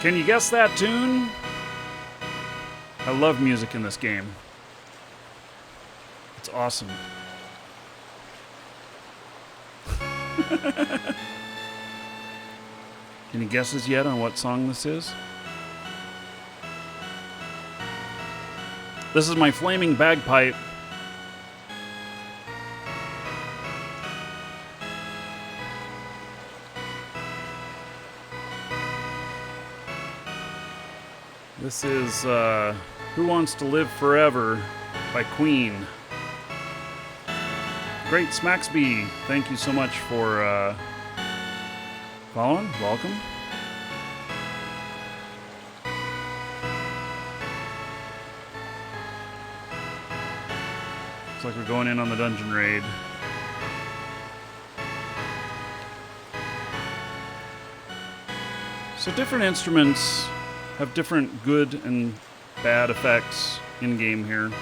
Can you guess that tune? I love music in this game. It's awesome. Any guesses yet on what song this is? This is my flaming bagpipe. This is Who Wants to Live Forever by Queen. Great, Smacksby. Thank you so much for following. Welcome. Looks like we're going in on the dungeon raid. So different instruments have different good and bad effects in-game here.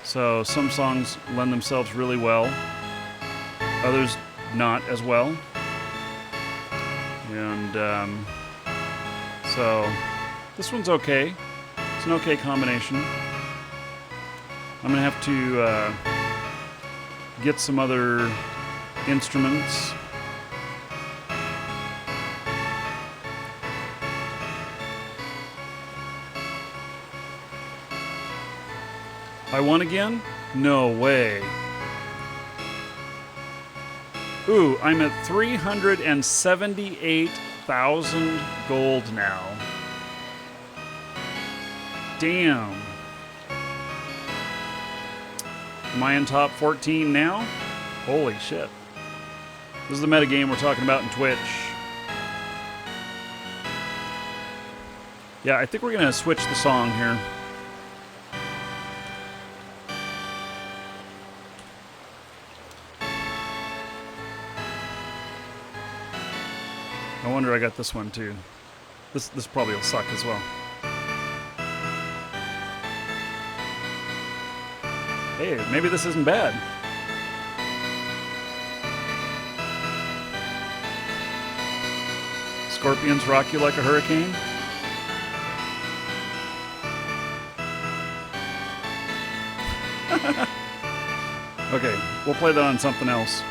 So some songs lend themselves really well, others not as well. And so this one's okay. It's an okay combination. I'm gonna have to get some other instruments. I won again? No way. Ooh, I'm at 378,000 gold now. Damn. Am I in top 14 now? Holy shit. This is the metagame we're talking about in Twitch. Yeah, I think we're gonna switch the song here. No wonder I got this one too. This probably will suck as well. Hey, maybe this isn't bad. Scorpions rock you like a hurricane? Okay, we'll play that on something else.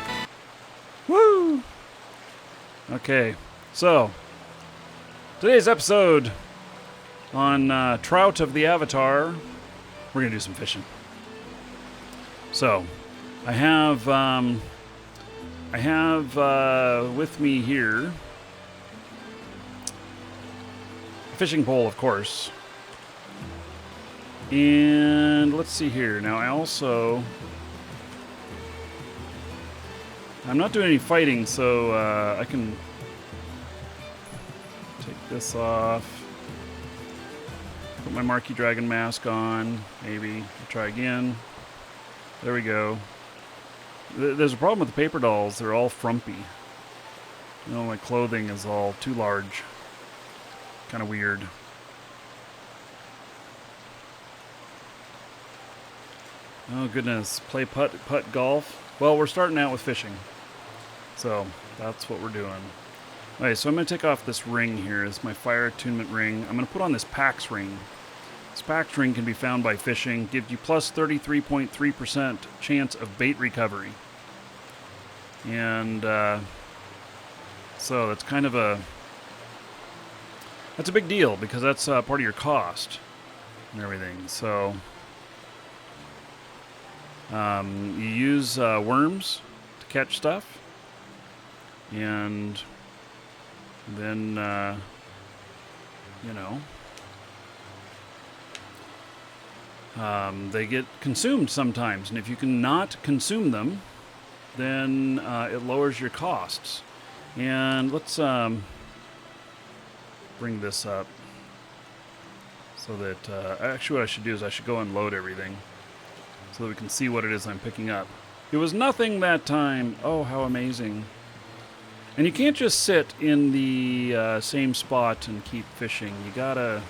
Woo! Okay, so today's episode on Trout of the Avatar, we're gonna do some fishing. So, I have with me here a fishing pole, of course. And let's see here. Now, I'm not doing any fighting, so I can take this off. Put my Markee Dragon mask on. Maybe try again. There we go. There's a problem with the paper dolls. They're all frumpy. You know, my clothing is all too large. Kind of weird. Oh goodness, play putt golf. Well, we're starting out with fishing. So, that's what we're doing. Okay, so I'm going to take off this ring here. It's my fire attunement ring. I'm going to put on this Pax ring. This Pax ring can be found by fishing. Gives you plus 33.3% chance of bait recovery. And so that's kind of that's a big deal because that's part of your cost and everything. So you use worms to catch stuff, and then you know, they get consumed sometimes, and if you can not consume them, then it lowers your costs. And let's bring this up so that actually what I should do is I should go and load everything so that we can see what it is I'm picking up. It was nothing that time. Oh, how amazing. And you can't just sit in the same spot and keep fishing. You gotta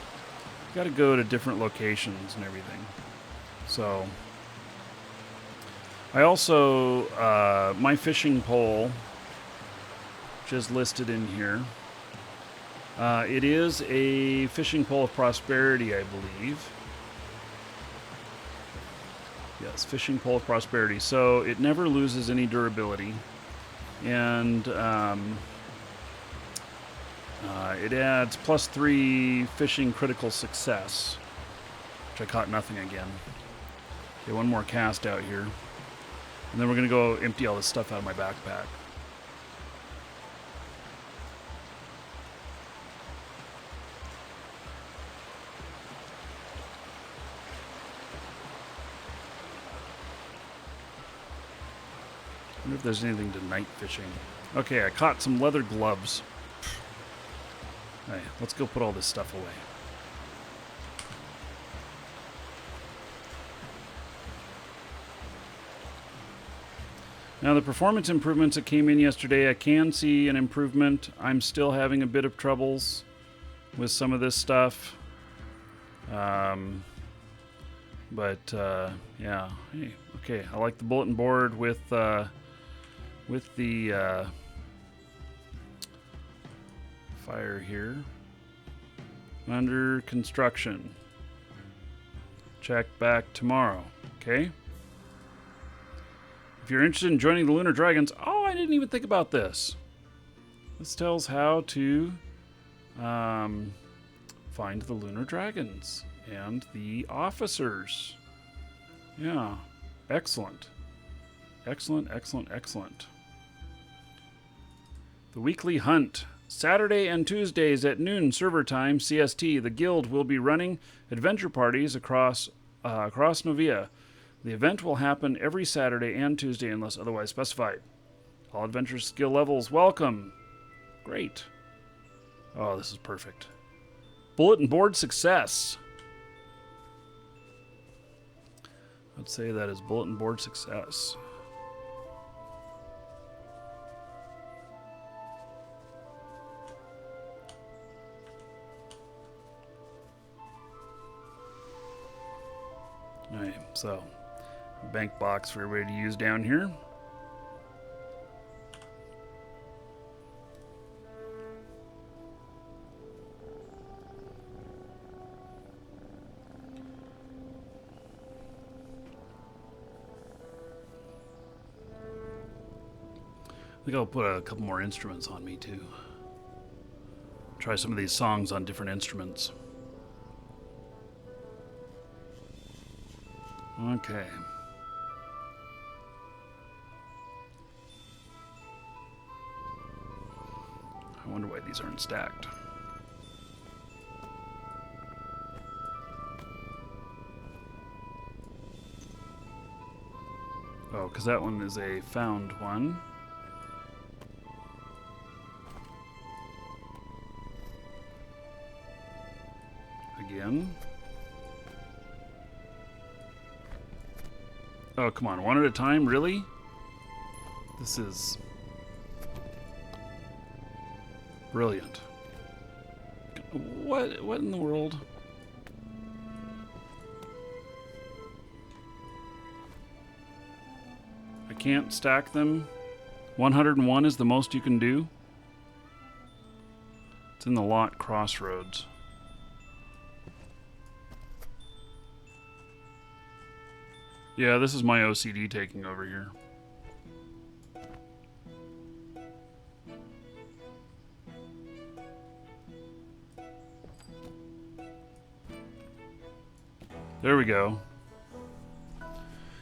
go to different locations and everything. So I also my fishing pole, which is listed in here, It is a fishing pole of prosperity, I believe. Yes, fishing pole of prosperity. So it never loses any durability. And it adds +3 fishing critical success, which I caught nothing again. Okay, one more cast out here. And then we're going to go empty all this stuff out of my backpack. I wonder if there's anything to night fishing. Okay, I caught some leather gloves. Hey, let's go put all this stuff away. Now, the performance improvements that came in yesterday, I can see an improvement. I'm still having a bit of troubles with some of this stuff. Yeah. Hey, okay, I like the bulletin board with the fire here. Under construction. Check back tomorrow. Okay. If you're interested in joining the Lunar Dragons, oh, I didn't even think about this. This tells how to find the Lunar Dragons and the officers. Yeah, excellent. Excellent, excellent, excellent. The weekly hunt. Saturday and Tuesdays at noon server time, CST. The guild will be running adventure parties across Novia. The event will happen every Saturday and Tuesday unless otherwise specified. All adventure skill levels welcome. Great. Oh, this is perfect. Bulletin board success. Let's say that is bulletin board success. Alright, so bank box for everybody to use down here. I think I'll put a couple more instruments on me too. Try some of these songs on different instruments. Okay. I wonder why these aren't stacked. Oh, because that one is a found one. Again. Oh, come on. One at a time? Really? This is brilliant. What in the world? I can't stack them. 101 is the most you can do. It's in the lot Crossroads. Yeah, this is my OCD taking over here. There we go.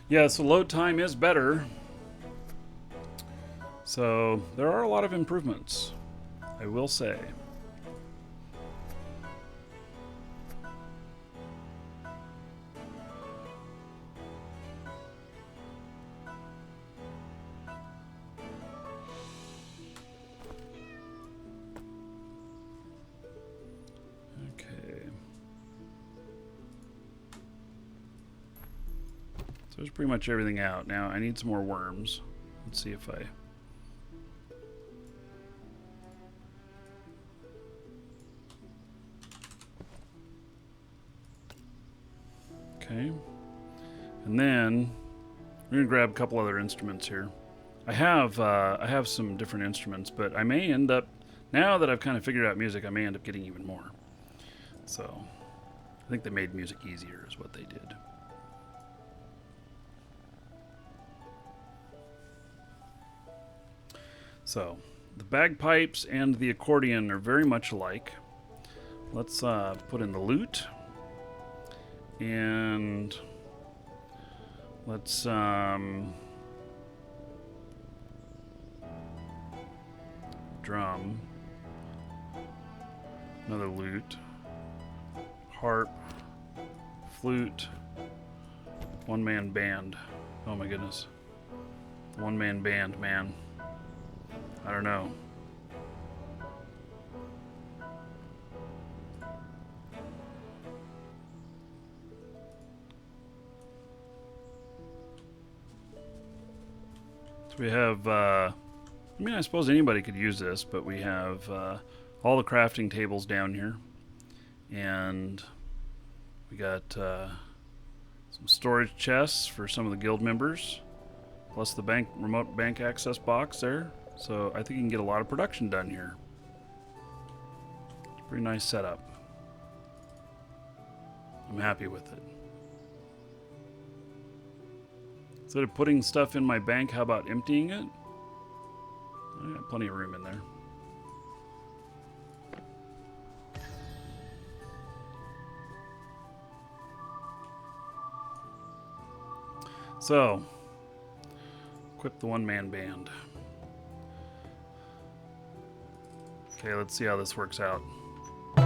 Yeah, so load time is better. So there are a lot of improvements, I will say. So there's pretty much everything out. Now I need some more worms. Let's see if I... Okay. And then we're gonna grab a couple other instruments here. I have some different instruments, but I may end up Now that I've kind of figured out music, I may end up getting even more. So, I think they made music easier is what they did. So, the bagpipes and the accordion are very much alike. Let's put in the lute. And let's drum. Another lute. Harp. Flute. One-man band. Oh my goodness. One-man band, man. I don't know. So we have, I mean, I suppose anybody could use this, but we have all the crafting tables down here. And we got some storage chests for some of the guild members, plus the remote bank access box there. So I think you can get a lot of production done here. It's a pretty nice setup. I'm happy with it. Instead of putting stuff in my bank, how about emptying it? I got plenty of room in there. So, equip the one-man band. Okay, let's see how this works out. Oh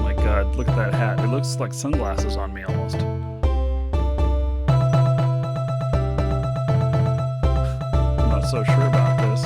my god, look at that hat. It looks like sunglasses on me almost. I'm not so sure about this.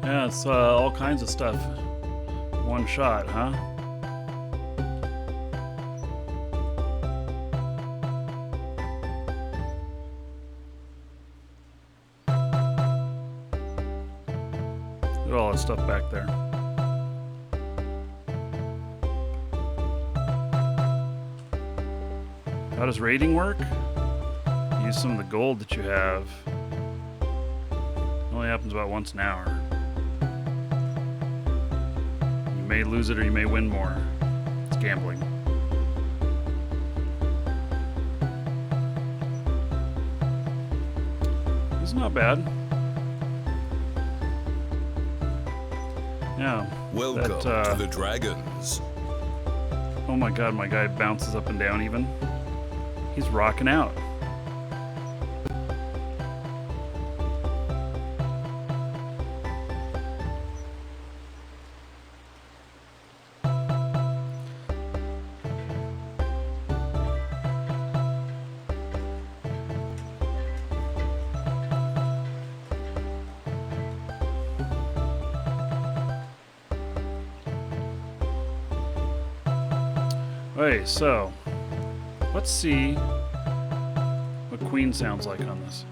Yeah, it's all kinds of stuff. One shot, huh? Look at all that stuff back there. How does raiding work? Use some of the gold that you have. It only happens about once an hour. You may lose it or you may win more. It's gambling. It's not bad. Yeah. Welcome to the Dragons. Oh my god, my guy bounces up and down even. He's rocking out. Okay, so let's see what Queen sounds like on this.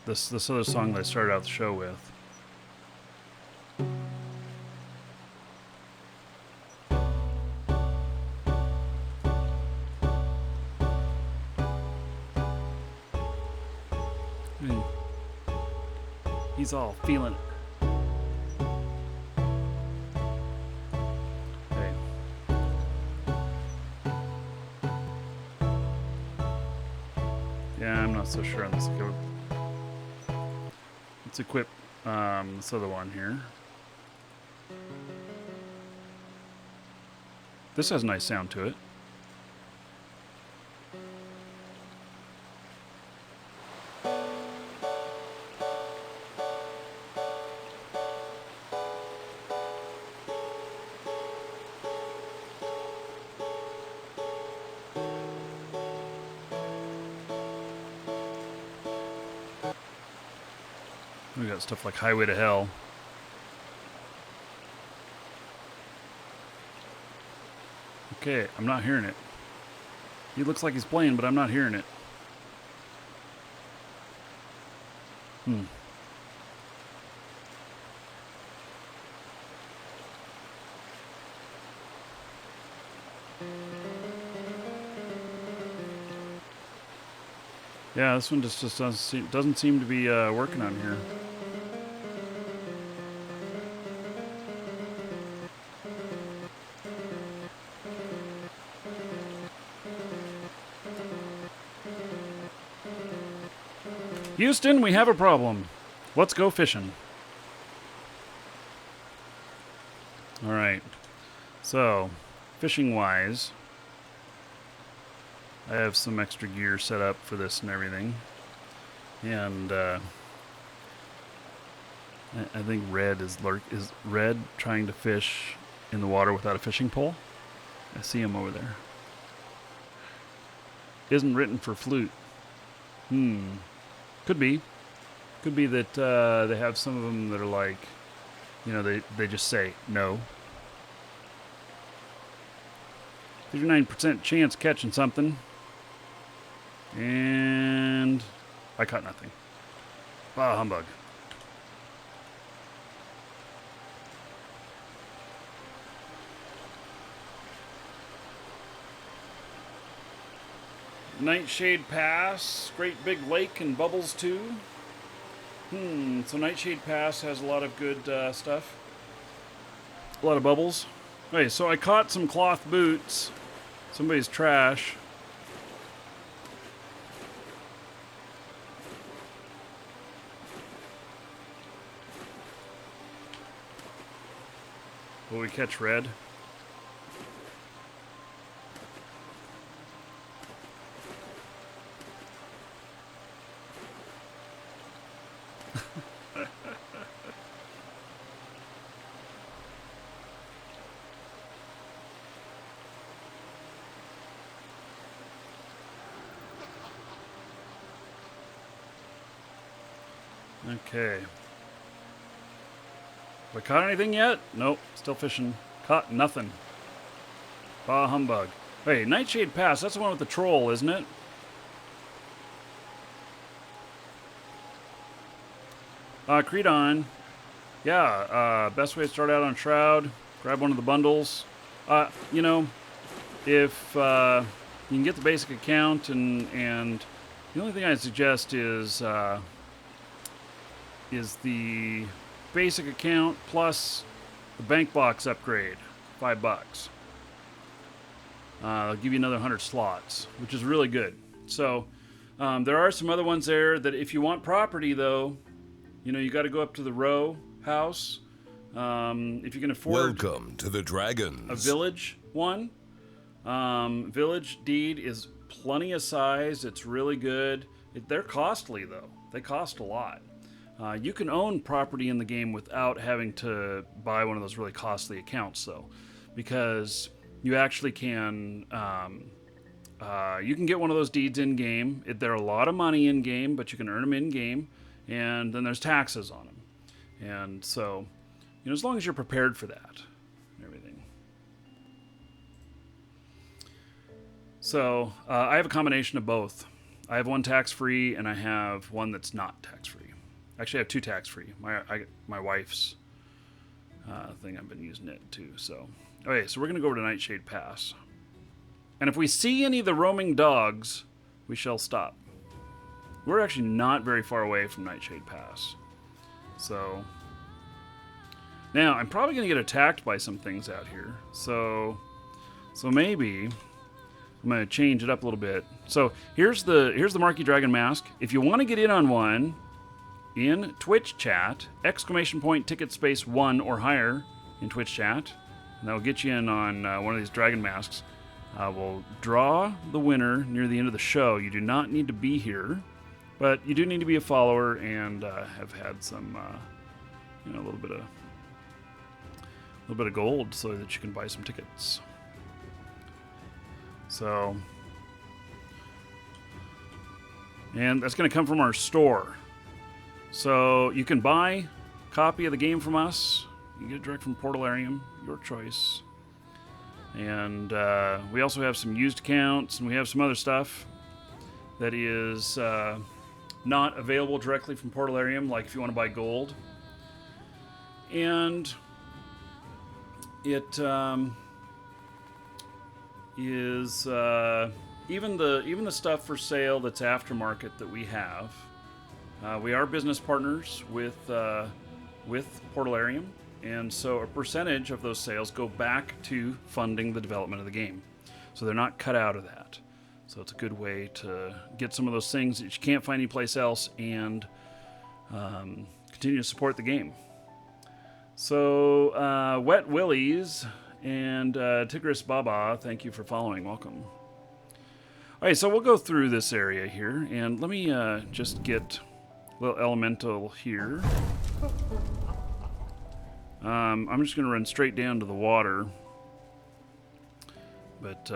This other song that I started out the show with. He's all feeling it. Yeah, I'm not so sure on this. Let's equip this other one here. This has a nice sound to it. We got stuff like Highway to Hell. Okay, I'm not hearing it. He looks like he's playing, but I'm not hearing it. Yeah, this one just doesn't seem to be working on here. Houston, we have a problem. Let's go fishing. All right. So, fishing-wise, I have some extra gear set up for this and everything. And I think Red is Red trying to fish in the water without a fishing pole. I see him over there. Isn't written for flute. Could be. Could be that they have some of them that are like, you know, they just say no. 59% chance catching something. And I caught nothing. Ah, humbug. Nightshade Pass, great big lake and bubbles too. So Nightshade Pass has a lot of good stuff. A lot of bubbles. Okay, so I caught some cloth boots. Somebody's trash. Will we catch Red? Okay. Have I caught anything yet? Nope. Still fishing. Caught nothing. Bah humbug. Hey, Nightshade Pass. That's the one with the troll, isn't it? Creedon. Yeah, best way to start out on Shroud. Grab one of the bundles. You know, if you can get the basic account, and the only thing I'd suggest is the basic account plus the bank box upgrade, $5. They'll give you another 100 slots, which is really good. So there are some other ones there that if you want property, though, you know, you got to go up to the row house. If you can afford Welcome to the Dragons. a village one. Village deed is plenty of size. It's really good. They're costly, though. They cost a lot. You can own property in the game without having to buy one of those really costly accounts, though, because you actually can. You can get one of those deeds in game. They're a lot of money in game, but you can earn them in game, and then there's taxes on them. And so, you know, as long as you're prepared for that, and everything. So I have a combination of both. I have one tax-free, and I have one that's not tax-free. Actually, I have two tax-free. My wife's thing, I've been using it too. So, okay, so we're going to go over to Nightshade Pass. And if we see any of the roaming dogs, we shall stop. We're actually not very far away from Nightshade Pass. So, now, I'm probably going to get attacked by some things out here. So maybe I'm going to change it up a little bit. So, here's the Markee Dragon Mask. If you want to get in on one, in Twitch chat, !ticket space 1 or higher in Twitch chat, and that will get you in on one of these dragon masks. We'll draw the winner near the end of the show. You do not need to be here, but you do need to be a follower and have had some, you know, a little bit of gold so that you can buy some tickets. So, and that's going to come from our store. So you can buy a copy of the game from us. You can get it direct from Portalarium, your choice. And we also have some used accounts, and we have some other stuff that is not available directly from Portalarium, like if you want to buy gold. And it is even the stuff for sale that's aftermarket that we have. We are business partners with Portalarium, and so a percentage of those sales go back to funding the development of the game. So they're not cut out of that. So it's a good way to get some of those things that you can't find anyplace else and continue to support the game. So Wet Willies and Tigris Baba, thank you for following. Welcome. All right, so we'll go through this area here, and let me just get a little elemental here. I'm just going to run straight down to the water, but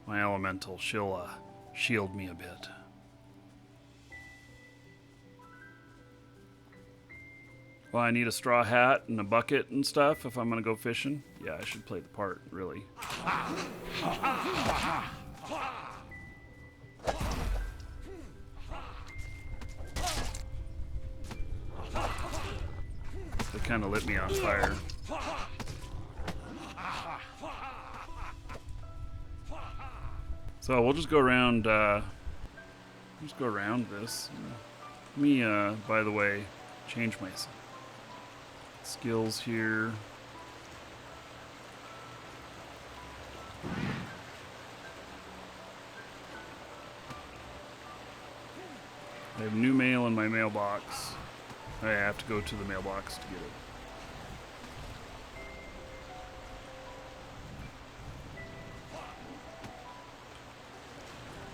my elemental, she'll shield me a bit. Well, I need a straw hat and a bucket and stuff if I'm going to go fishing. Yeah, I should play the part, really. They kind of lit me on fire. So we'll just go around. Just go around this. Let me, by the way, change my skills here. I have new mail in my mailbox. I have to go to the mailbox to get it.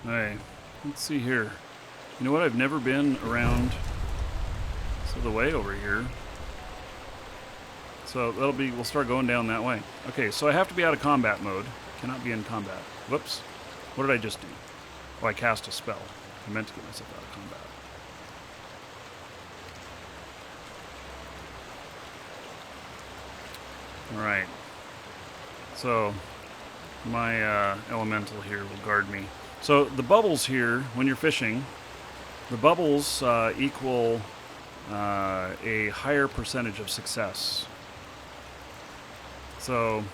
Alright, let's see here. You know what? I've never been around the way over here. So we'll start going down that way. Okay, so I have to be out of combat mode. Cannot be in combat. Whoops. What did I just do? Oh, I cast a spell. I meant to get myself out of combat. Alright. So, my elemental here will guard me. So, the bubbles here, when you're fishing, the bubbles equal a higher percentage of success. So,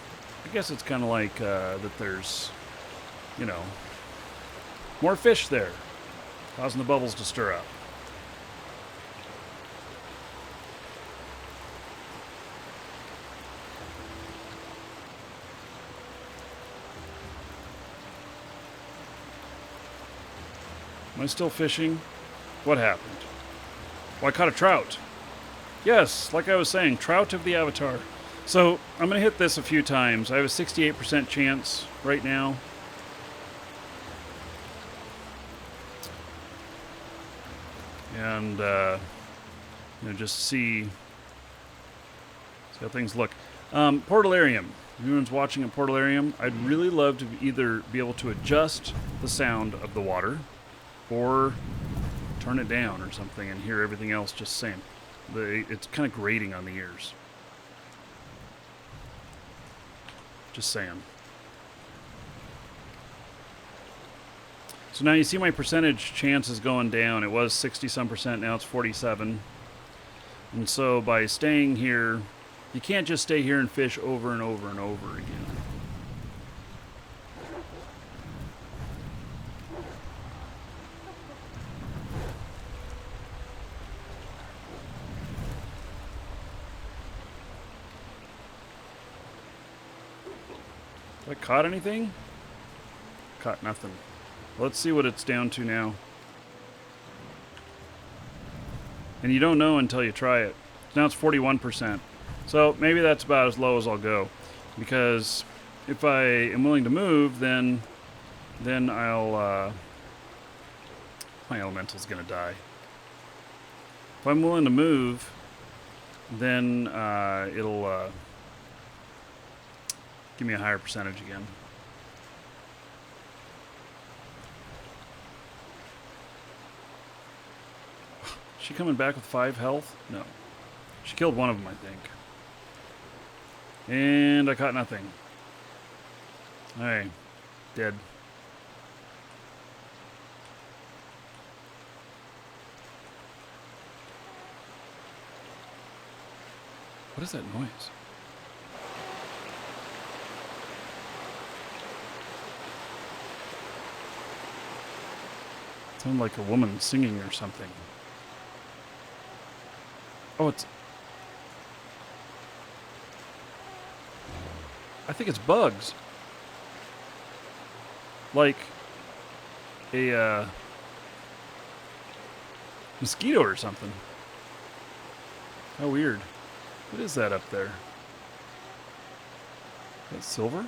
I guess it's kind of like that there's, you know, more fish there, causing the bubbles to stir up. Am I still fishing? What happened? Well, I caught a trout. Yes, like I was saying, trout of the avatar. So, I'm going to hit this a few times. I have a 68% chance right now. And, just see how things look. Portalarium. If anyone's watching at Portalarium, I'd really love to either be able to adjust the sound of the water or turn it down or something and hear everything else just the same. It's kind of grating on the ears. Just saying. So now you see my percentage chance is going down. It was 60-some%, now it's 47. And so by staying here, you can't just stay here and fish over and over and over again. Have I caught anything? Caught nothing. Let's see what it's down to now. And you don't know until you try it. Now it's 41%. So maybe that's about as low as I'll go. Because if I am willing to move, then I'll... my elemental's going to die. If I'm willing to move, then it'll give me a higher percentage again. she coming back with 5 health? No. She killed one of them, I think. And I caught nothing. Alright. Dead. What is that noise? It sounded like a woman singing or something. Oh, it's... I think it's bugs. Like a mosquito or something. How weird. What is that up there? Is that silver?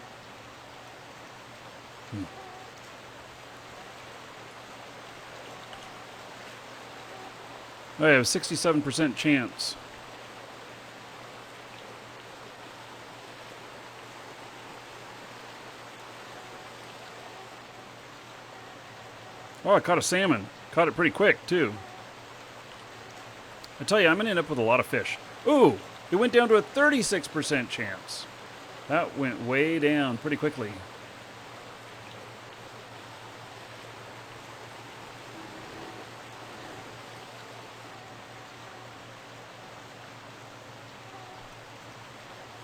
Oh, I have a 67% chance. Oh, I caught a salmon. Caught it pretty quick, too. I tell you, I'm going to end up with a lot of fish. Ooh, it went down to a 36% chance. That went way down pretty quickly.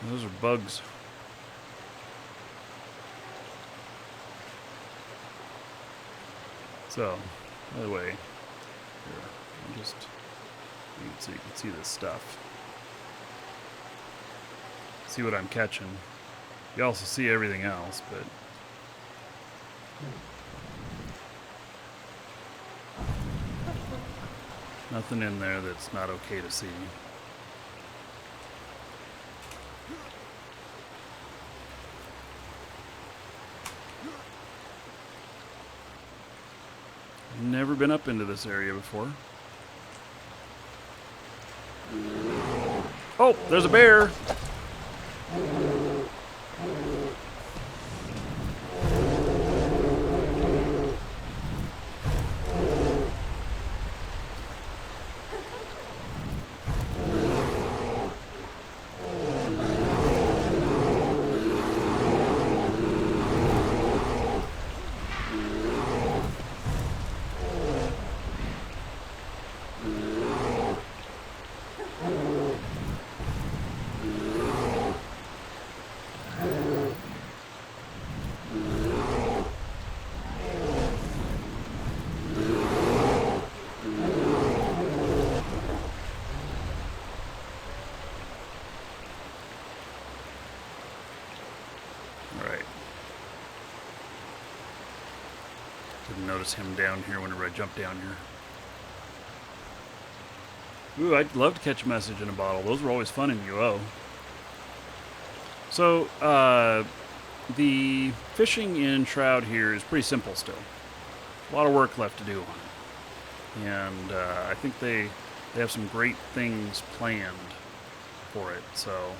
Those are bugs. So, by the way, here, I'm just, so you can see this stuff. See what I'm catching. You also see everything else, but nothing in there that's not okay to see. Never been up into this area before. Oh, there's a bear. Didn't notice him down here whenever I jumped down here. Ooh, I'd love to catch a message in a bottle. Those were always fun in UO. So, the fishing in Shroud here is pretty simple still. A lot of work left to do on it. And I think they have some great things planned for it, so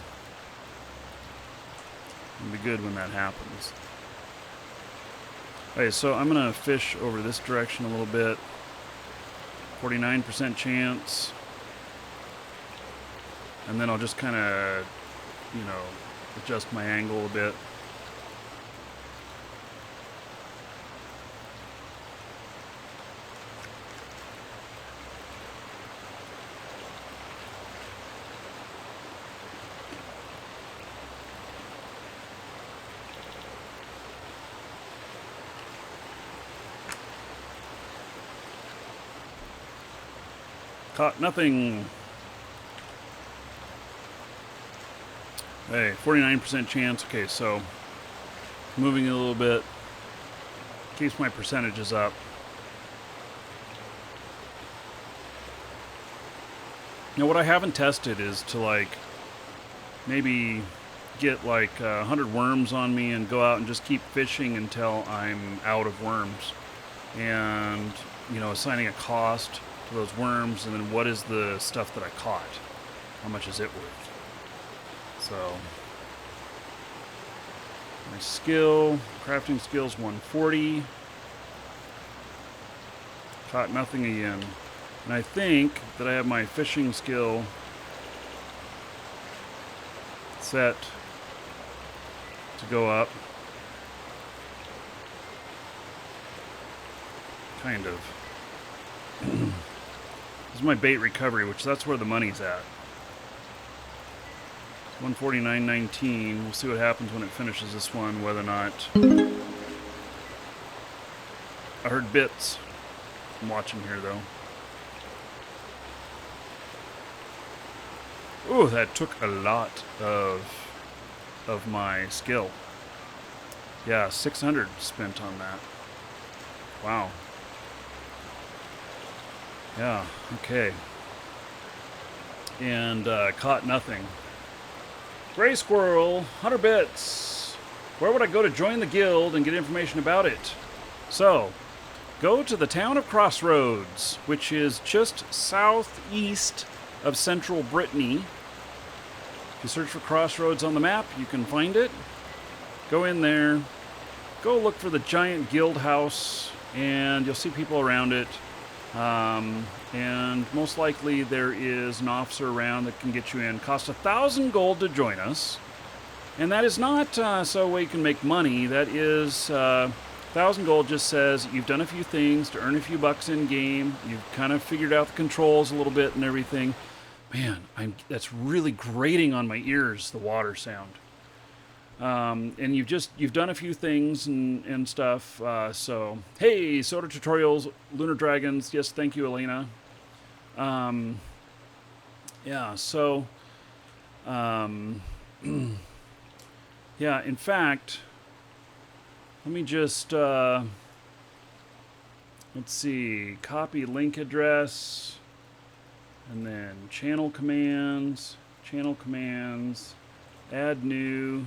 it'll be good when that happens. Okay, so I'm going to fish over this direction a little bit. 49% chance. And then I'll just kind of, you know, adjust my angle a bit. Caught nothing. Hey, 49% chance. Okay, so moving a little bit keeps my percentages up. Now, what I haven't tested is to like maybe get like 100 worms on me and go out and just keep fishing until I'm out of worms, and you know, assigning a cost to those worms, and then what is the stuff that I caught? How much is it worth? So, my skill, crafting skills 140. Caught nothing again. And I think that I have my fishing skill set to go up. Kind of. This is my bait recovery, which that's where the money's at. 149.19. We'll see what happens when it finishes this one, whether or not... I heard bits. I'm watching here, though. Ooh, that took a lot of my skill. Yeah, 600 spent on that. Wow. Yeah, okay. And caught nothing. Gray Squirrel, 100 bits. Where would I go to join the guild and get information about it? So, go to the town of Crossroads, which is just southeast of central Brittany. If you search for Crossroads on the map, you can find it. Go in there. Go look for the giant guild house, and you'll see people around it. And most likely there is an officer around that can get you in. Costs 1,000 gold to join us. And that is not so we can make money. That is 1,000 gold just says you've done a few things to earn a few bucks in game. You've kind of figured out the controls a little bit and everything. Man, that's really grating on my ears, the water sound. And you've done a few things and stuff. So, hey, SotA Tutorials, Lunar Dragons. Yes, thank you, Elena. Yeah, so, yeah, in fact, let me just, let's see, copy link address, and then channel commands, add new.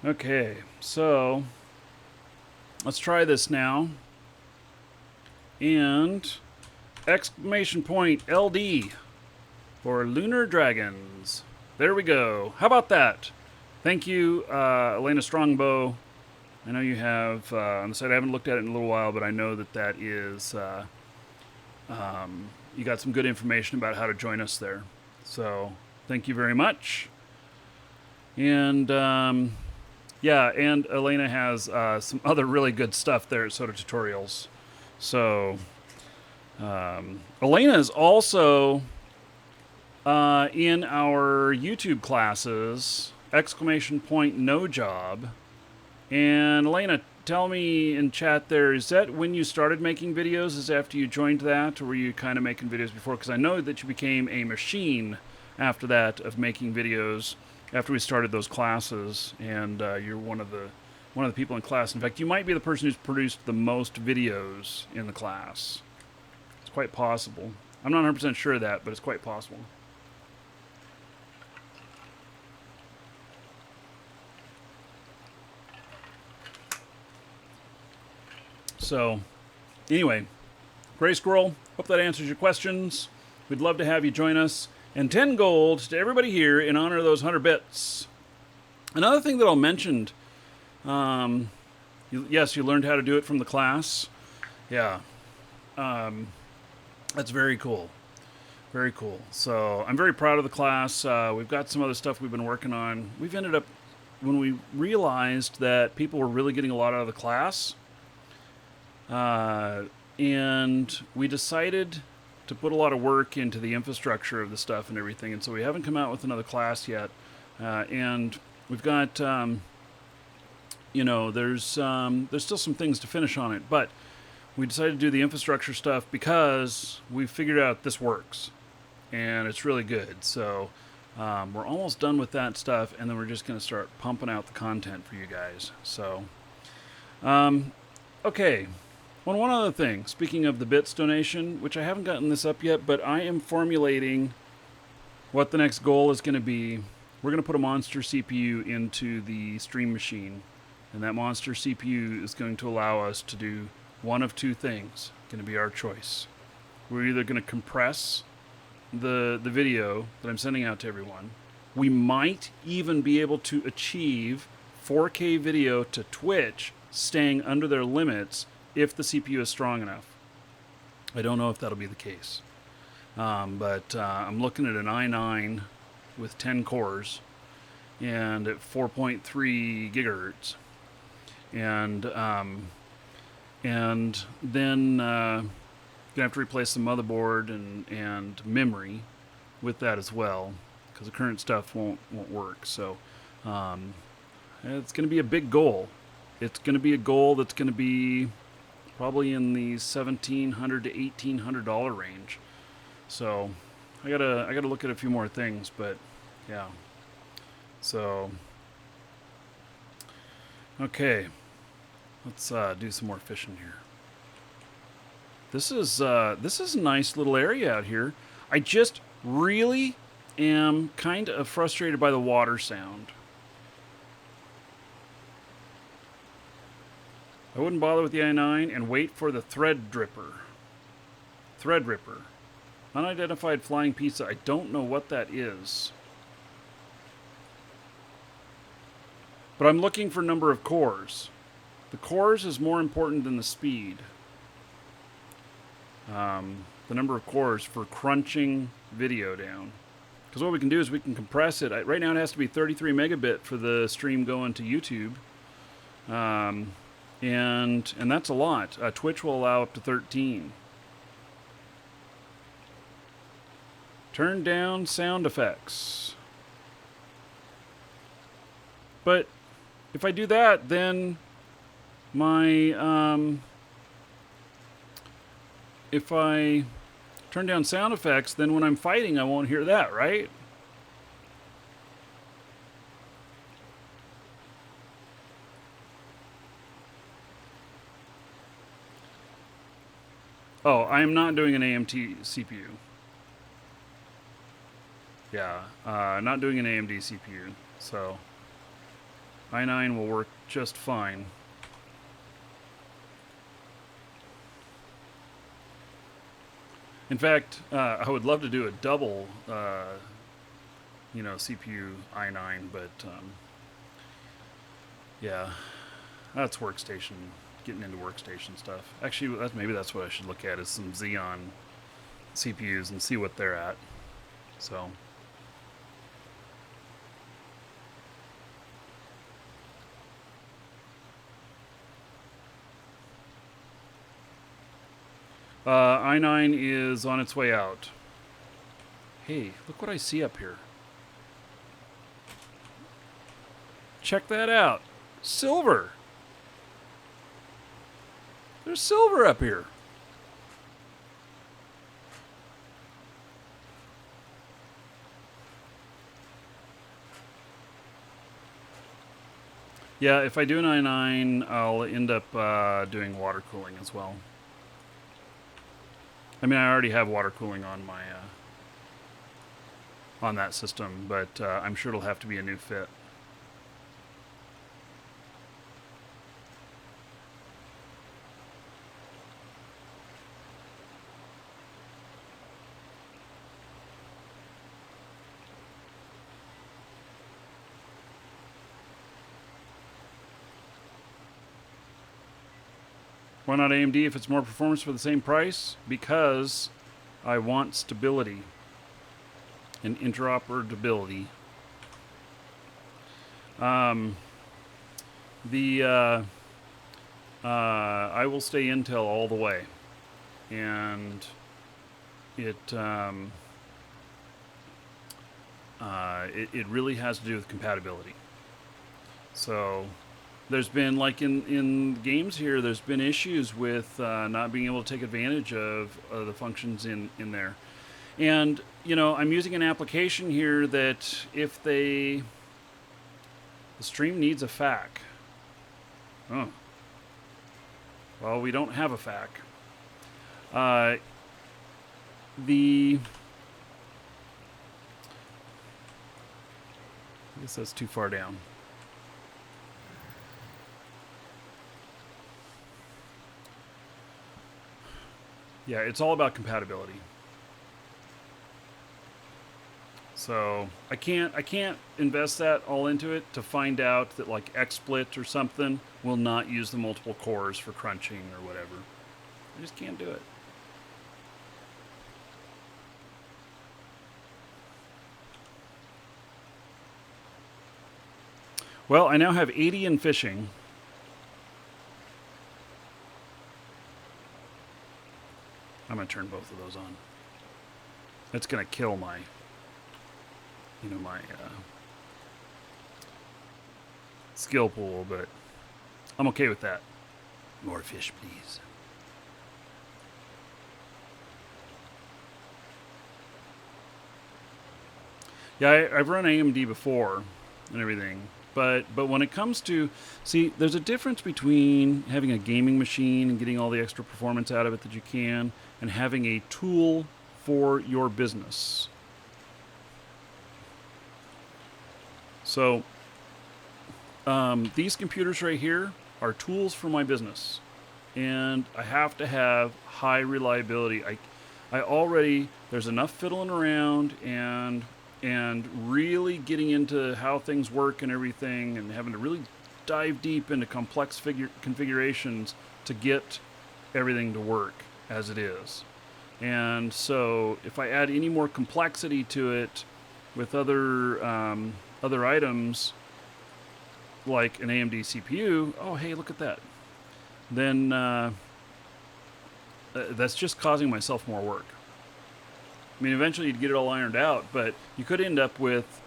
Okay, so let's try this now. And exclamation point LD for Lunar Dragons. There we go. How about that? Thank you, Elena Strongbow. I know you have on the site. I haven't looked at it in a little while, but I know that is you got some good information about how to join us there. So thank you very much. And yeah, and Elena has some other really good stuff there at SotA Tutorials. So, Elena is also in our YouTube classes, exclamation point no job. And Elena, tell me in chat there, is that when you started making videos? Is after you joined that, or were you kind of making videos before? Because I know that you became a machine after that of making videos. After we started those classes, and you're one of the people in class. In fact, you might be the person who's produced the most videos in the class. It's quite possible. I'm not 100% sure of that, but it's quite possible. So, anyway, Gray Squirrel, hope that answers your questions. We'd love to have you join us. And 10 gold to everybody here in honor of those 100 bits. Another thing that I'll mention, yes, you learned how to do it from the class. Yeah. That's very cool. Very cool. So I'm very proud of the class. We've got some other stuff we've been working on. We've ended up, when we realized that people were really getting a lot out of the class, and we decided to put a lot of work into the infrastructure of the stuff and everything, and so we haven't come out with another class yet. And we've got, you know, there's still some things to finish on it, but we decided to do the infrastructure stuff because we figured out this works, and it's really good. So we're almost done with that stuff, and then we're just going to start pumping out the content for you guys. So, okay. One other thing, speaking of the bits donation, which I haven't gotten this up yet, but I am formulating what the next goal is going to be. We're going to put a monster CPU into the stream machine, and that monster CPU is going to allow us to do one of two things. Going to be our choice. We're either going to compress the video that I'm sending out to everyone. We might even be able to achieve 4K video to Twitch, staying under their limits if the CPU is strong enough. I don't know if that'll be the case. But I'm looking at an i9 with 10 cores and at 4.3 gigahertz. And then gonna have to replace the motherboard and memory with that as well, because the current stuff won't work. So it's going to be a big goal. It's going to be a goal that's going to be probably in the $1,700 to $1,800 range. So I gotta look at a few more things, but yeah. So okay, let's do some more fishing here. This is a nice little area out here. I just really am kind of frustrated by the water sound. I wouldn't bother with the i9 and wait for the Threadripper. Unidentified flying pizza. I don't know what that is. But I'm looking for number of cores. The cores is more important than the speed. The number of cores for crunching video down. Because what we can do is we can compress it. Right now it has to be 33 megabit for the stream going to YouTube. And that's a lot. Twitch will allow up to 13. Turn down sound effects. But if I do that, then my if I turn down sound effects, then when I'm fighting, I won't hear that, right? Oh, I am not doing an AMD CPU. Yeah, not doing an AMD CPU, so i9 will work just fine. In fact, I would love to do a double, CPU i9, but yeah, that's workstation. Getting into workstation stuff. Actually, maybe that's what I should look at, is some Xeon CPUs and see what they're at. So. i9 is on its way out. Hey, look what I see up here. Check that out. Silver. There's silver up here. Yeah, if I do an i9, I'll end up doing water cooling as well. I mean, I already have water cooling on my on that system, but I'm sure it'll have to be a new fit. Why not AMD if it's more performance for the same price? Because I want stability and interoperability. I will stay Intel all the way, and it really has to do with compatibility. So. There's been, like in games here, there's been issues with not being able to take advantage of the functions in there. And, I'm using an application here that if the stream needs a FAQ. Oh. Well, we don't have a FAQ. I guess that's too far down. Yeah, it's all about compatibility. So I can't invest that all into it to find out that like XSplit or something will not use the multiple cores for crunching or whatever. I just can't do it. Well, I now have 80 in fishing. I'm going to turn both of those on. That's going to kill my, my skill pool, but I'm okay with that. More fish, please. Yeah, I've run AMD before and everything. But when it comes to, see, there's a difference between having a gaming machine and getting all the extra performance out of it that you can, and having a tool for your business. So these computers right here are tools for my business, and I have to have high reliability. I already, there's enough fiddling around and really getting into how things work and everything, and having to really dive deep into complex configurations to get everything to work as it is. And so if I add any more complexity to it with other items like an AMD CPU, oh hey, look at that, then that's just causing myself more work. I mean, eventually you'd get it all ironed out, but you could end up with,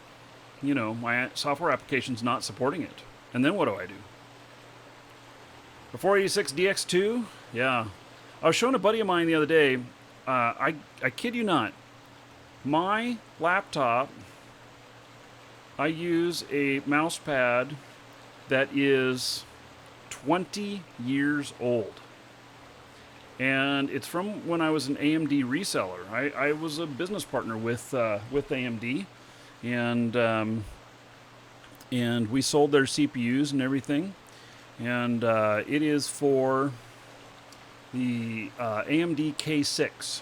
my software applications not supporting it. And then what do I do? The 486 DX2? Yeah. I was showing a buddy of mine the other day. I kid you not. My laptop, I use a mouse pad that is 20 years old. And it's from when I was an AMD reseller. I was a business partner with AMD, and we sold their CPUs and everything. And it is for the AMD K6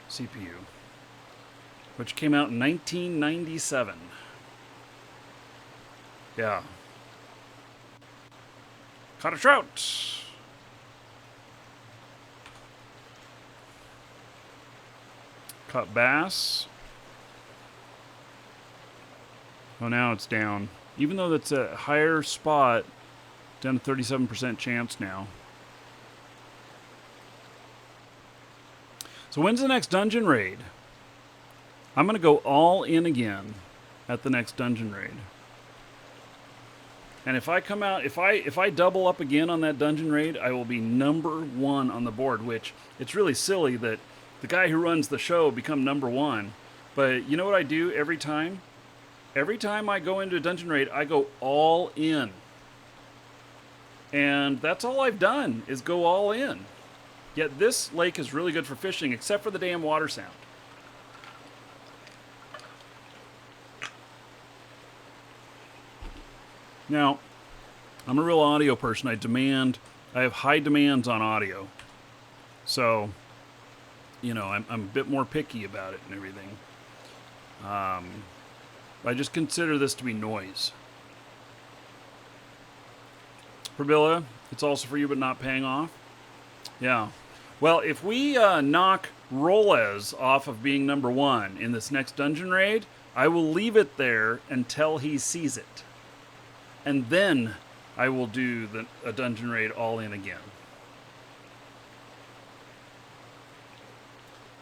CPU, which came out in 1997. Yeah. Caught a trout. Caught bass. Oh, now it's down. Even though that's a higher spot, down to 37% chance now. So when's the next dungeon raid? I'm going to go all in again at the next dungeon raid. And if I come out, if I double up again on that dungeon raid, I will be #1 on the board, which it's really silly that the guy who runs the show become #1. But you know what I do every time? Every time I go into a dungeon raid, I go all in. And that's all I've done, is go all in. Yet this lake is really good for fishing, except for the damn water sound. Now, I'm a real audio person. I have high demands on audio. So, I'm a bit more picky about it and everything. I just consider this to be noise. Probilla, it's also for you but not paying off. Yeah. Well, if we knock Rolez off of being #1 in this next dungeon raid, I will leave it there until he sees it. And then I will do a dungeon raid all in again.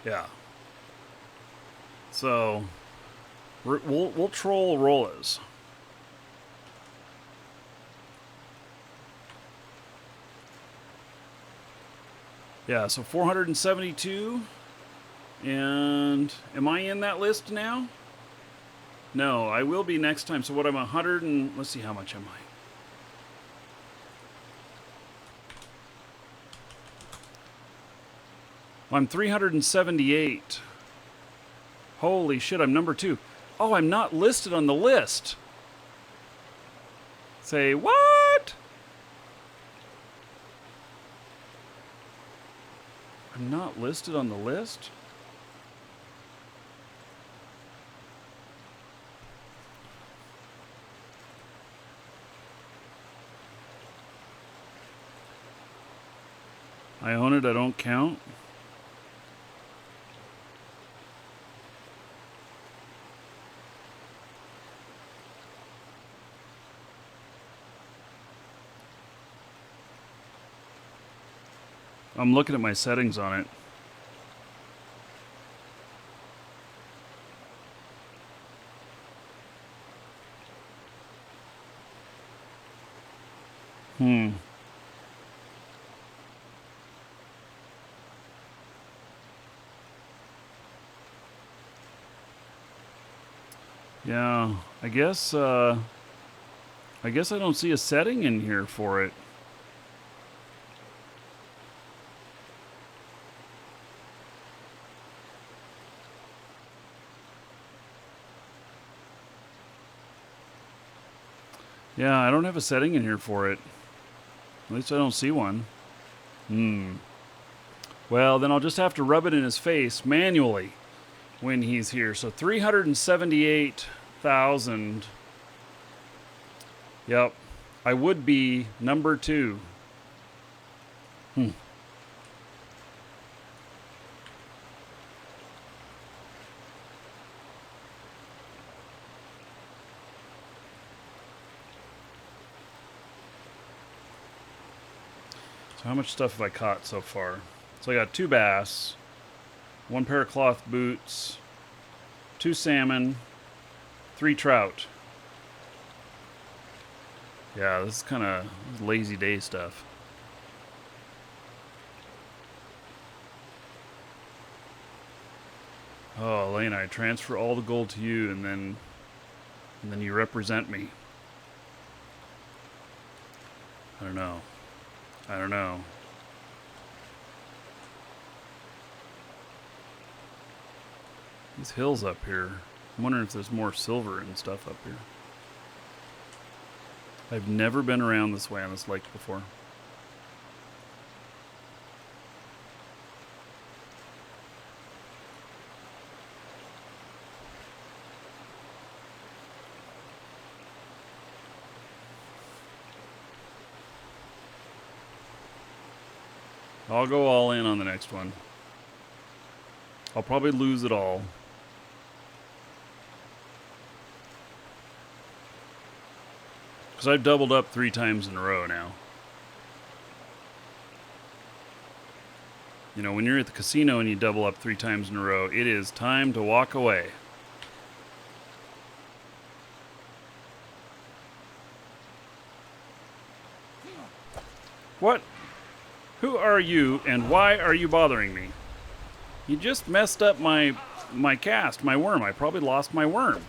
Yeah. So we'll troll Rolez. Yeah, so 472. And am I in that list now? No, I will be next time. So what, I'm 100 and let's see, how much am I? I'm 378. Holy shit, I'm #2. Oh, I'm not listed on the list. Say what? I'm not listed on the list? I own it, I don't count. I'm looking at my settings on it. Yeah, I guess I don't see a setting in here for it. Yeah, I don't have a setting in here for it. At least I don't see one. Well, then I'll just have to rub it in his face manually when he's here. So 378,000. Yep. I would be number 2. So how much stuff have I caught so far? So I got 2 bass, 1 pair of cloth boots, 2 salmon, 3 trout. Yeah, this is kind of lazy day stuff. Oh, Elena, I transfer all the gold to you, and then you represent me. I don't know. These hills up here. I'm wondering if there's more silver and stuff up here. I've never been around this way on this lake before. I'll go all in on the next one. I'll probably lose it all. Because I've doubled up 3 times in a row now. You know, when you're at the casino and you double up 3 times in a row, it is time to walk away. What? Who are you and why are you bothering me? You just messed up my cast, my worm. I probably lost my worm.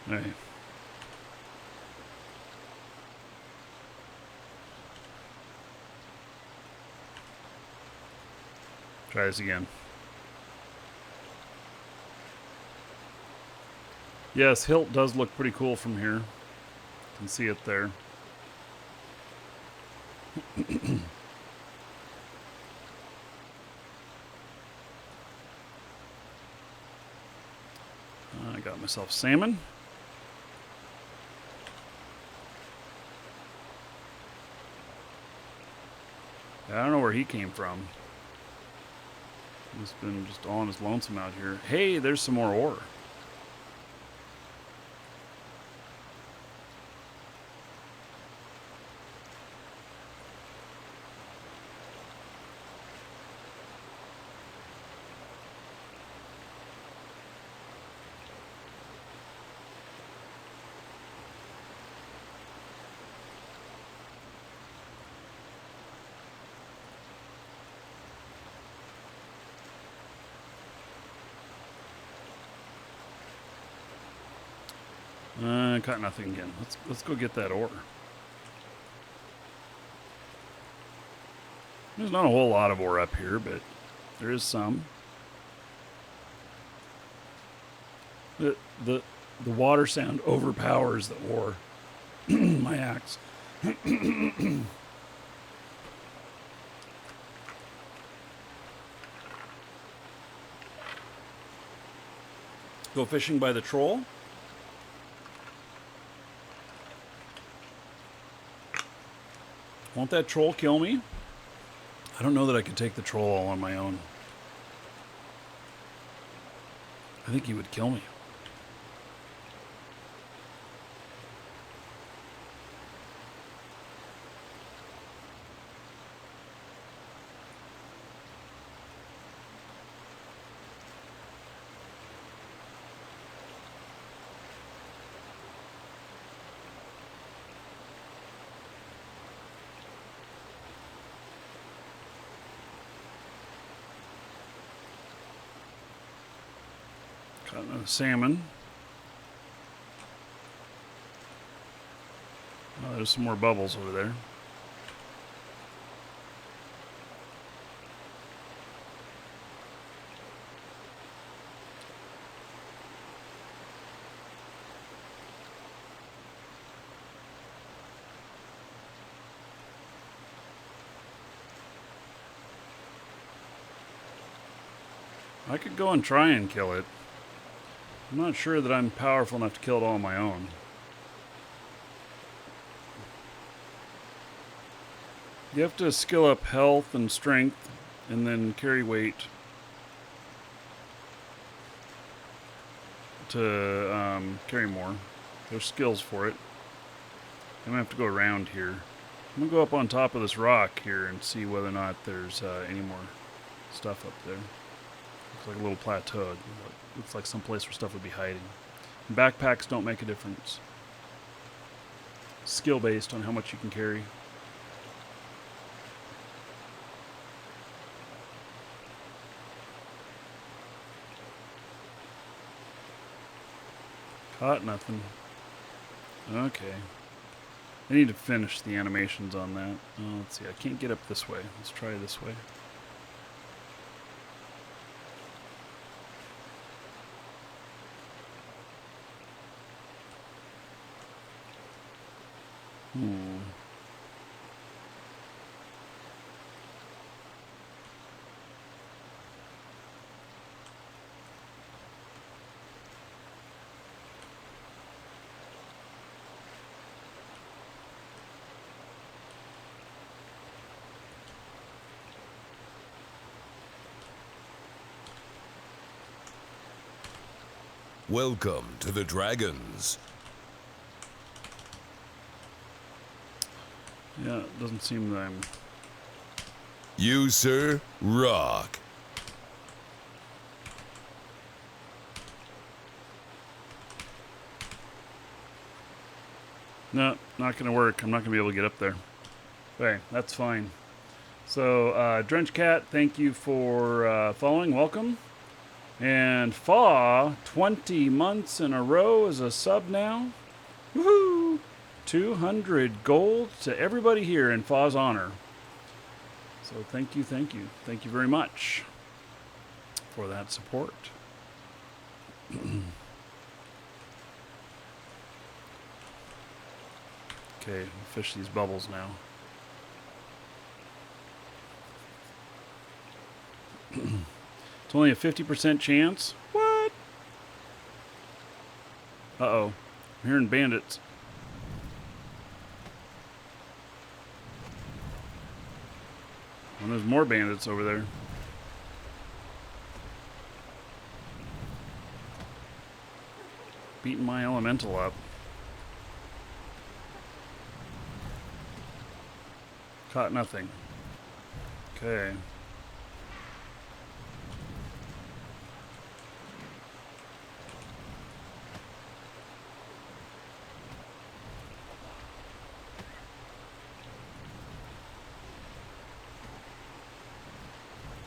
All right. Try this again. Yes, hilt does look pretty cool from here. You can see it there. I got myself salmon. I don't know where he came from. He's been just all on his lonesome out here. Hey, there's some more ore. Caught nothing again. Let's go get that ore. There's not a whole lot of ore up here, but there is some. The water sound overpowers the ore. My axe. Go fishing by the troll. Won't that troll kill me? I don't know that I could take the troll all on my own. I think he would kill me. Got another salmon. Oh, there's some more bubbles over there. I could go and try and kill it. I'm not sure that I'm powerful enough to kill it all on my own. You have to skill up health and strength and then carry weight to carry more. There's skills for it. I'm going to have to go around here. I'm going to go up on top of this rock here and see whether or not there's any more stuff up there. Looks like a little plateau. Looks like some place where stuff would be hiding. And backpacks don't make a difference. Skill based on how much you can carry. Caught nothing. Okay. I need to finish the animations on that. Oh, let's see. I can't get up this way. Let's try this way. Welcome to the Dragons. Yeah, it doesn't seem that I'm... You, sir, rock. No, not going to work. I'm not going to be able to get up there. Okay, that's fine. So, Drench Cat, thank you for following. Welcome. And Fa, 20 months in a row as a sub now. Woohoo! 200 gold to everybody here in Fa's honor. So thank you, thank you. Thank you very much for that support. Okay, we'll fish these bubbles now. It's only a 50% chance? What? Uh-oh. I'm hearing bandits. And there's more bandits over there. Beating my elemental up. Caught nothing. Okay.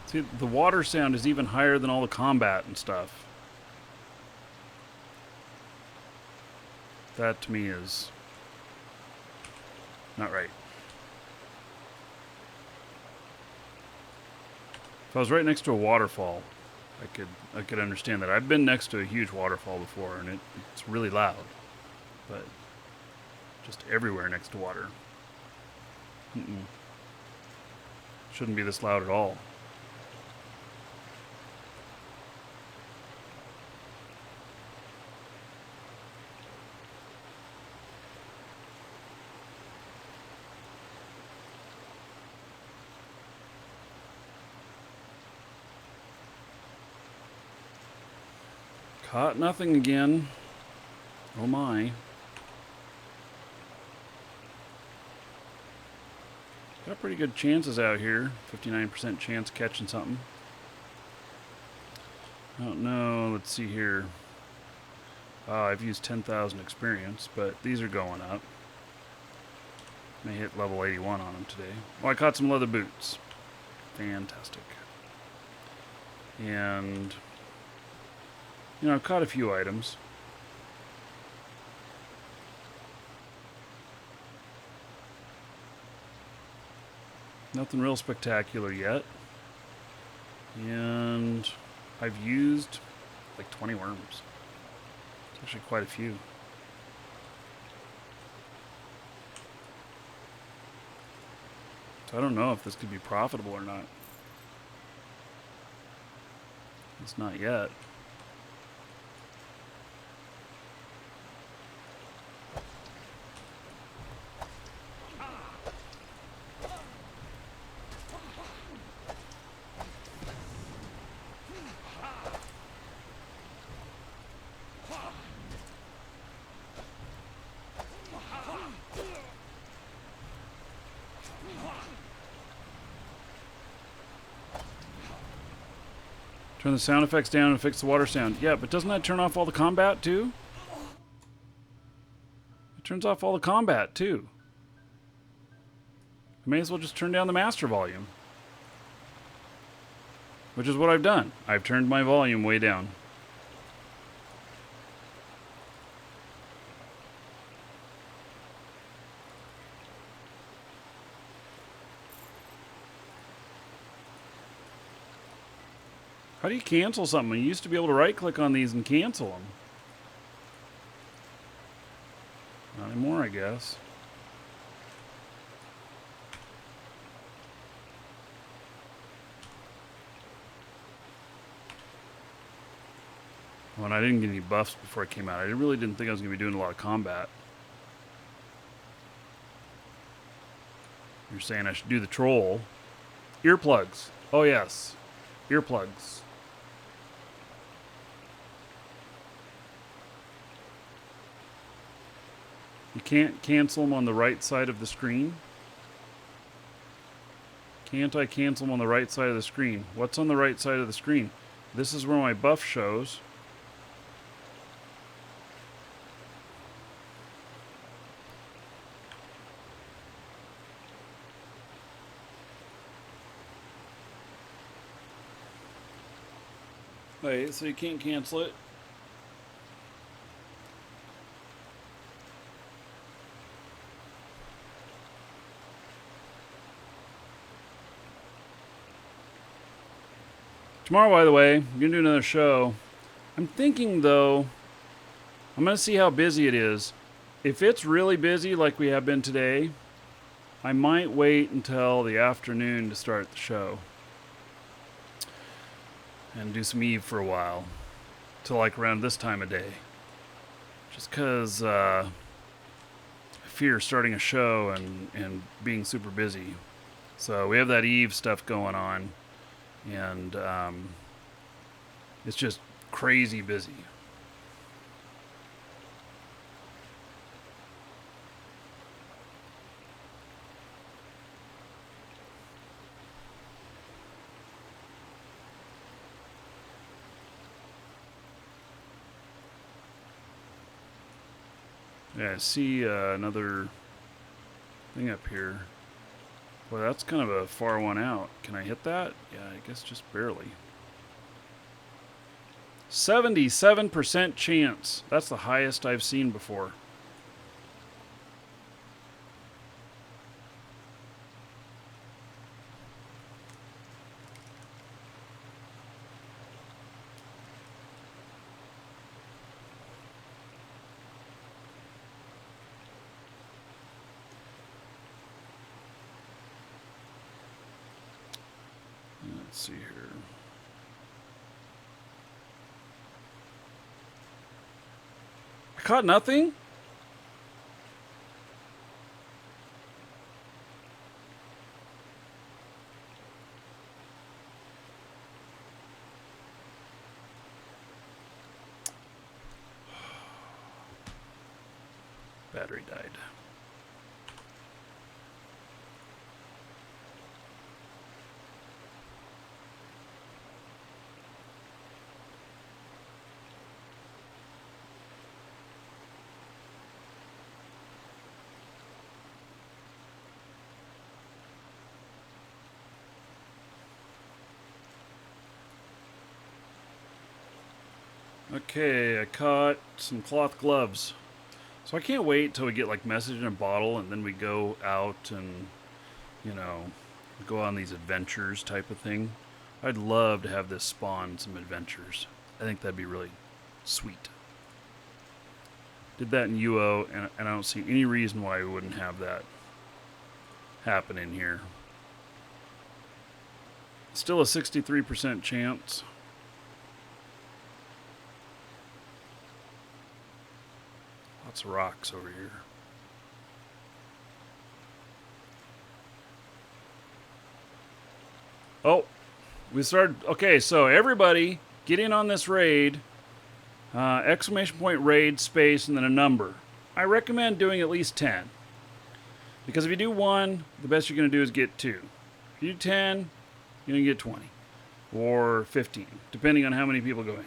See, the water sound is even higher than all the combat and stuff. That to me is not right. If I was right next to a waterfall, I could understand that. I've been next to a huge waterfall before, and it's really loud. But just everywhere next to water. Shouldn't be this loud at all. Caught nothing again. Oh my. Got pretty good chances out here. 59% chance catching something. I don't know. Let's see here. I've used 10,000 experience, but these are going up. May hit level 81 on them today. Oh, I caught some leather boots. Fantastic. And, you know, I've caught a few items. Nothing real spectacular yet. And I've used like 20 worms. It's actually quite a few. So I don't know if this could be profitable or not. It's not yet. Turn the sound effects down and fix the water sound. Yeah, but doesn't that turn off all the combat too? It turns off all the combat too. I may as well just turn down the master volume. Which is what I've done. I've turned my volume way down. How do you cancel something? You used to be able to right-click on these and cancel them. Not anymore, I guess. Well, and I didn't get any buffs before it came out. I really didn't think I was going to be doing a lot of combat. You're saying I should do the troll. Earplugs. Oh, yes. Earplugs. You can't cancel them on the right side of the screen? Can't I cancel them on the right side of the screen? What's on the right side of the screen? This is where my buff shows. Wait, so you can't cancel it? Tomorrow, by the way, I'm going to do another show. I'm thinking, though, I'm going to see how busy it is. If it's really busy like we have been today, I might wait until the afternoon to start the show. And do some Eve for a while. Till like around this time of day. Just because I fear starting a show and being super busy. So we have that Eve stuff going on. And it's just crazy busy. Yeah, I see another thing up here. Well, that's kind of a far one out. Can I hit that? Yeah, I guess just barely. 77% chance. That's the highest I've seen before. Let's see here. I caught nothing? Battery died. Okay, I caught some cloth gloves. So I can't wait till we get like message in a bottle and then we go out and, you know, go on these adventures type of thing. I'd love to have this spawn some adventures. I think that'd be really sweet. Did that in UO, and I don't see any reason why we wouldn't have that happen in here. Still a 63% chance. Lots of rocks over here. Oh, we started. Okay, so everybody get in on this raid. Exclamation point raid space and then a number. I recommend doing at least 10. Because if you do 1, the best you're going to do is get 2. If you do 10, you're going to get 20. Or 15, depending on how many people go in.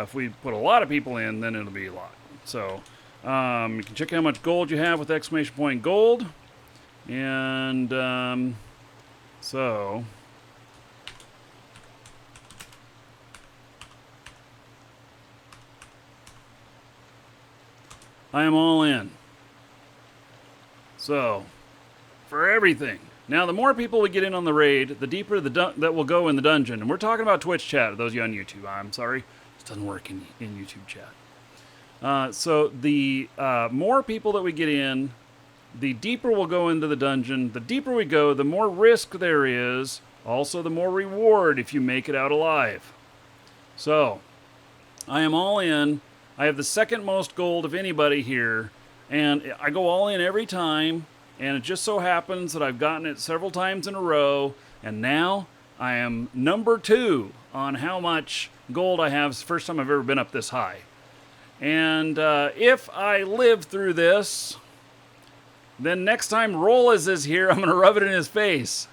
If we put a lot of people in, then it'll be a lot. So you can check how much gold you have with exclamation point gold. And so I am all in. So, for everything. Now, the more people we get in on the raid, the deeper that will go in the dungeon. And we're talking about Twitch chat, those of you on YouTube. I'm sorry. It doesn't work in YouTube chat. So, the more people that we get in, the deeper we'll go into the dungeon. The deeper we go, the more risk there is. Also, the more reward if you make it out alive. So, I am all in. I have the second most gold of anybody here, and I go all in every time, and it just so happens that I've gotten it several times in a row, and now I am number 2 on how much gold I have. It's the first time I've ever been up this high. And if I live through this, then next time Rollis is here, I'm going to rub it in his face.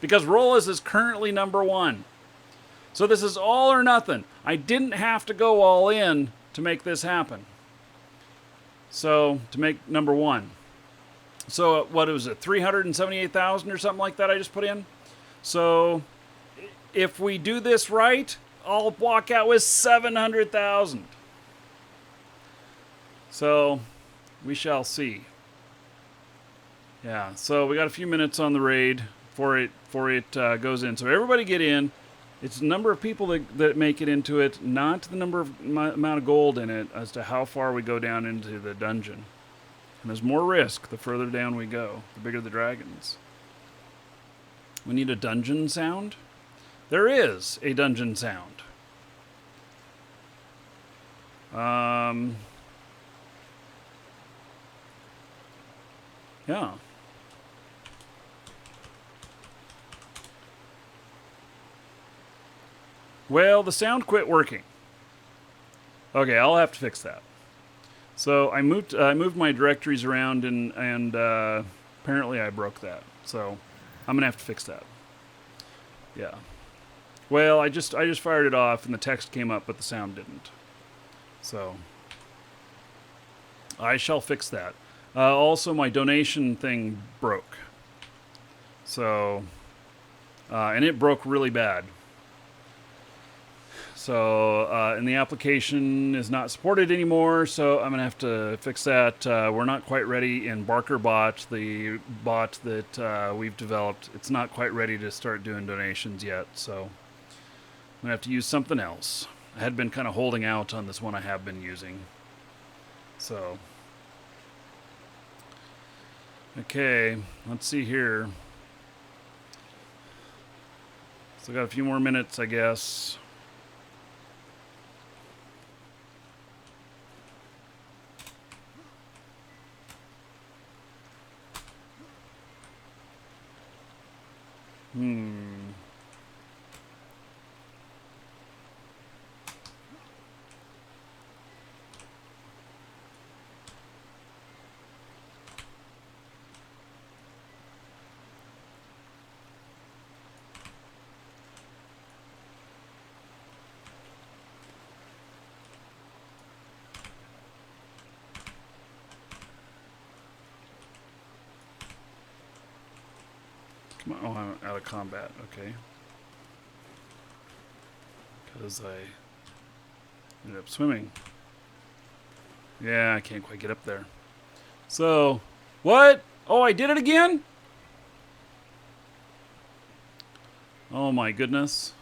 Because Rollis is currently number 1. So this is all or nothing. I didn't have to go all in to make this happen. So, to make number 1. So, what was it? 378,000 or something like that I just put in? So, if we do this right, I'll walk out with 700,000. So, we shall see. Yeah, so we got a few minutes on the raid before it goes in. So, everybody get in. It's the number of people that make it into it, not the amount of gold in it, as to how far we go down into the dungeon. And there's more risk the further down we go, the bigger the dragons. We need a dungeon sound? There is a dungeon sound. Yeah. Well, the sound quit working. Okay, I'll have to fix that. So I moved my directories around and apparently I broke that. So I'm gonna have to fix that. Yeah. Well, I just fired it off and the text came up, but the sound didn't. So I shall fix that. Also, my donation thing broke. So and it broke really bad. So, and the application is not supported anymore, so I'm going to have to fix that. We're not quite ready in BarkerBot, the bot that we've developed. It's not quite ready to start doing donations yet, so I'm going to have to use something else. I had been kind of holding out on this one I have been using. So, okay, let's see here. Still got a few more minutes, I guess. Come on. Oh, I'm out of combat. Okay. Because I ended up swimming. Yeah, I can't quite get up there. So, what? Oh, I did it again? Oh my goodness.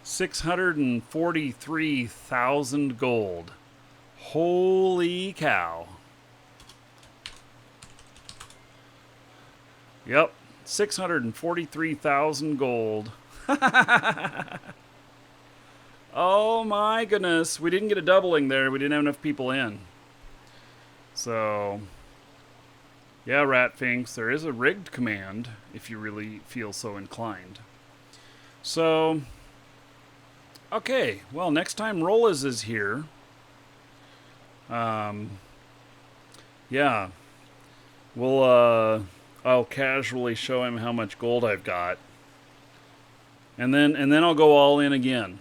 643,000 gold. Holy cow. Yep, 643,000 gold. Oh my goodness. We didn't get a doubling there. We didn't have enough people in. So, yeah, Ratfinks, there is a rigged command if you really feel so inclined. So, okay, well, next time Rollas is here, yeah, I'll casually show him how much gold I've got, and then I'll go all in again.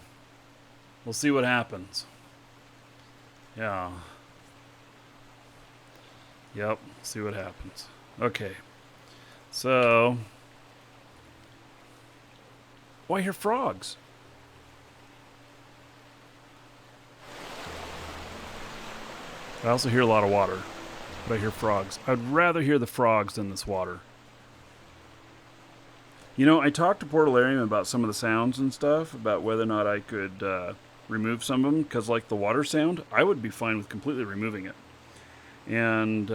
We'll see what happens. Yeah. Yep, see what happens. Okay. So, oh, I hear frogs. I also hear a lot of water, but I hear frogs. I'd rather hear the frogs than this water. You know, I talked to Portalarium about some of the sounds and stuff, about whether or not I could remove some of them, because like the water sound, I would be fine with completely removing it. And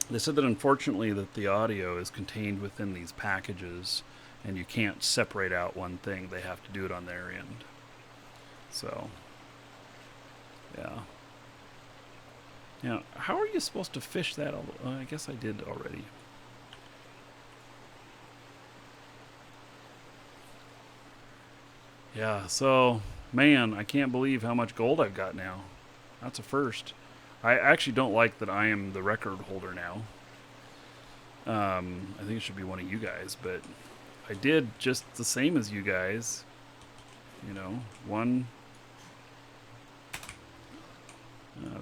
they said that unfortunately that the audio is contained within these packages, and you can't separate out one thing. They have to do it on their end. So, yeah. Now, how are you supposed to fish that? I guess I did already. Yeah, so, man, I can't believe how much gold I've got now. That's a first. I actually don't like that I am the record holder now. I think it should be one of you guys, but I did just the same as you guys. You know, one.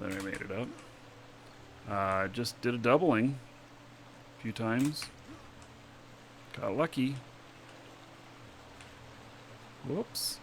Then I made it up. Just did a doubling a few times. Got lucky. Whoops.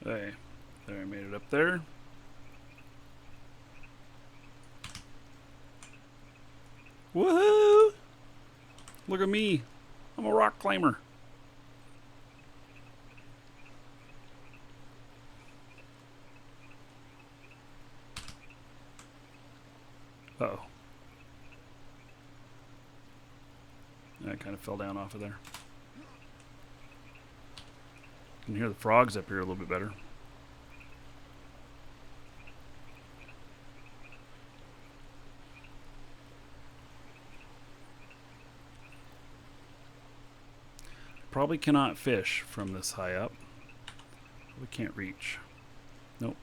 Hey, there, I made it up there. Woohoo! Look at me. I'm a rock climber. Uh-oh. I kind of fell down off of there. You can hear the frogs up here a little bit better. Probably cannot fish from this high up. We can't reach. Nope.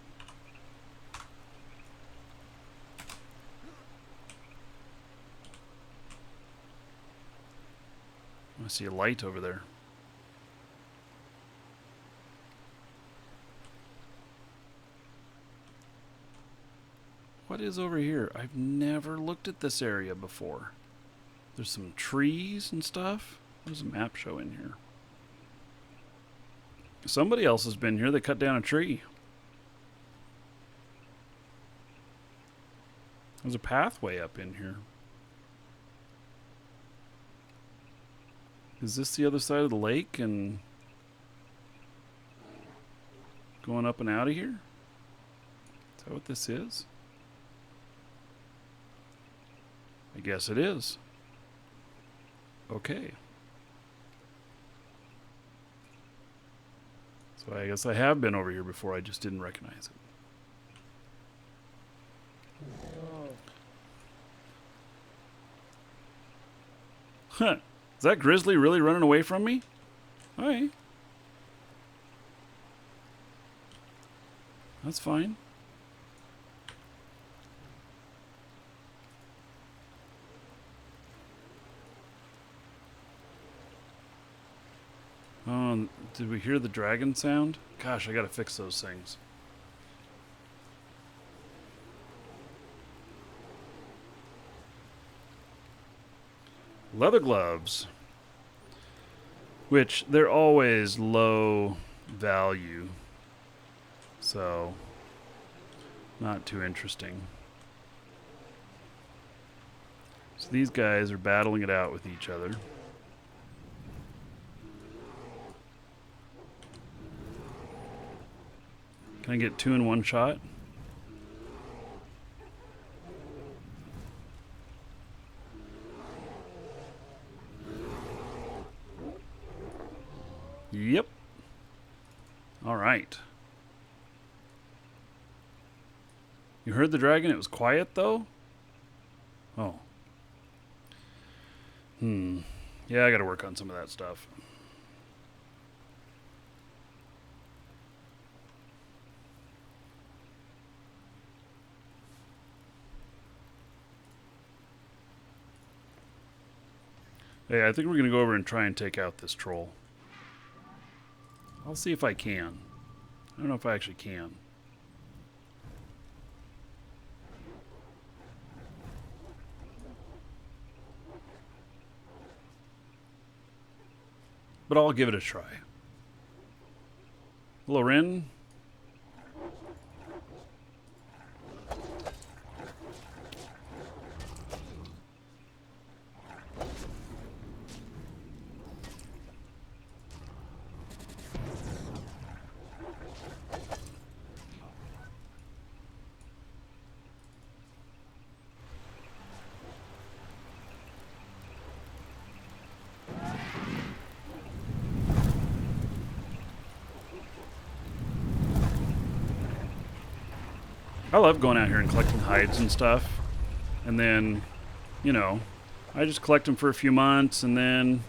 I see a light over there. What is over here? I've never looked at this area before. There's some trees and stuff. What does the map show in here? Somebody else has been here. They cut down a tree. There's a pathway up in here. Is this the other side of the lake and going up and out of here? Is that what this is? I guess it is. Okay. So I guess I have been over here before, I just didn't recognize it. Huh. Is that grizzly really running away from me? Alright. That's fine. Did we hear the dragon sound? Gosh, I gotta fix those things. Leather gloves. Which, they're always low value. So, not too interesting. So these guys are battling it out with each other. Can I get 2 in one shot? Yep. All right. You heard the dragon? It was quiet, though? Oh. Yeah, I gotta work on some of that stuff. Hey, I think we're gonna go over and try and take out this troll. I'll see if I can. I don't know if I actually can. But I'll give it a try. Hello, Rin. I love going out here and collecting hides and stuff. And then, you know, I just collect them for a few months, and then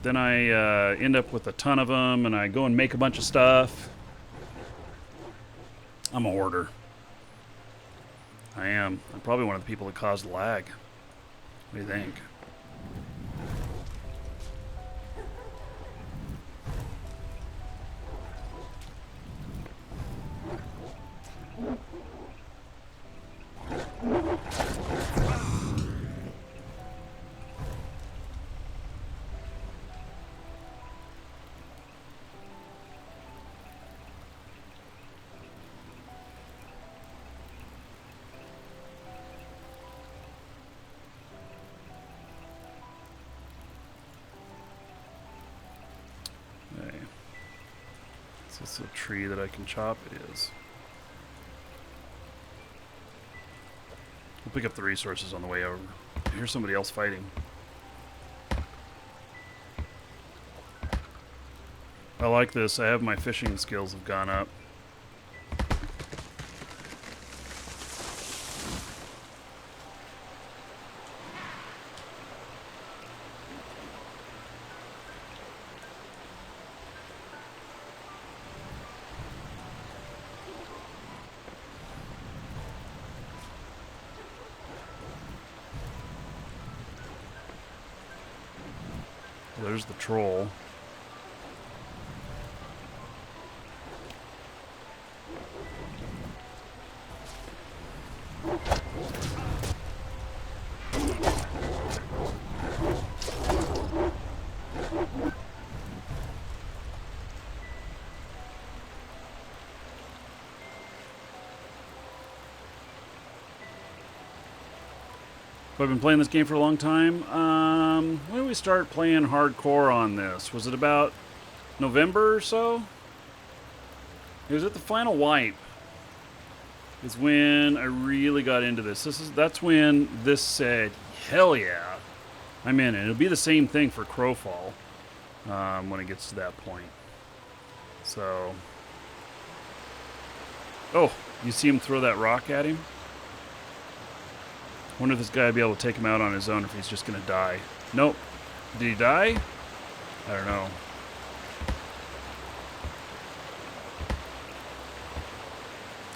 I end up with a ton of them, and I go and make a bunch of stuff. I'm a hoarder. I am. I'm probably one of the people that caused the lag. What do you think? Is this a tree that I can chop? It is. We'll pick up the resources on the way over. I hear somebody else fighting. I like this. I have my fishing skills have gone up. There's the troll. So I've been playing this game for a long time. When did we start playing hardcore on this? Was it about November or so? It was at the final wipe. Is when I really got into this. That's when this said, hell yeah, I'm in it. It'll be the same thing for Crowfall when it gets to that point. So, oh, you see him throw that rock at him? Wonder if this guy will be able to take him out on his own, if he's just gonna die. Nope. Did he die? I don't know.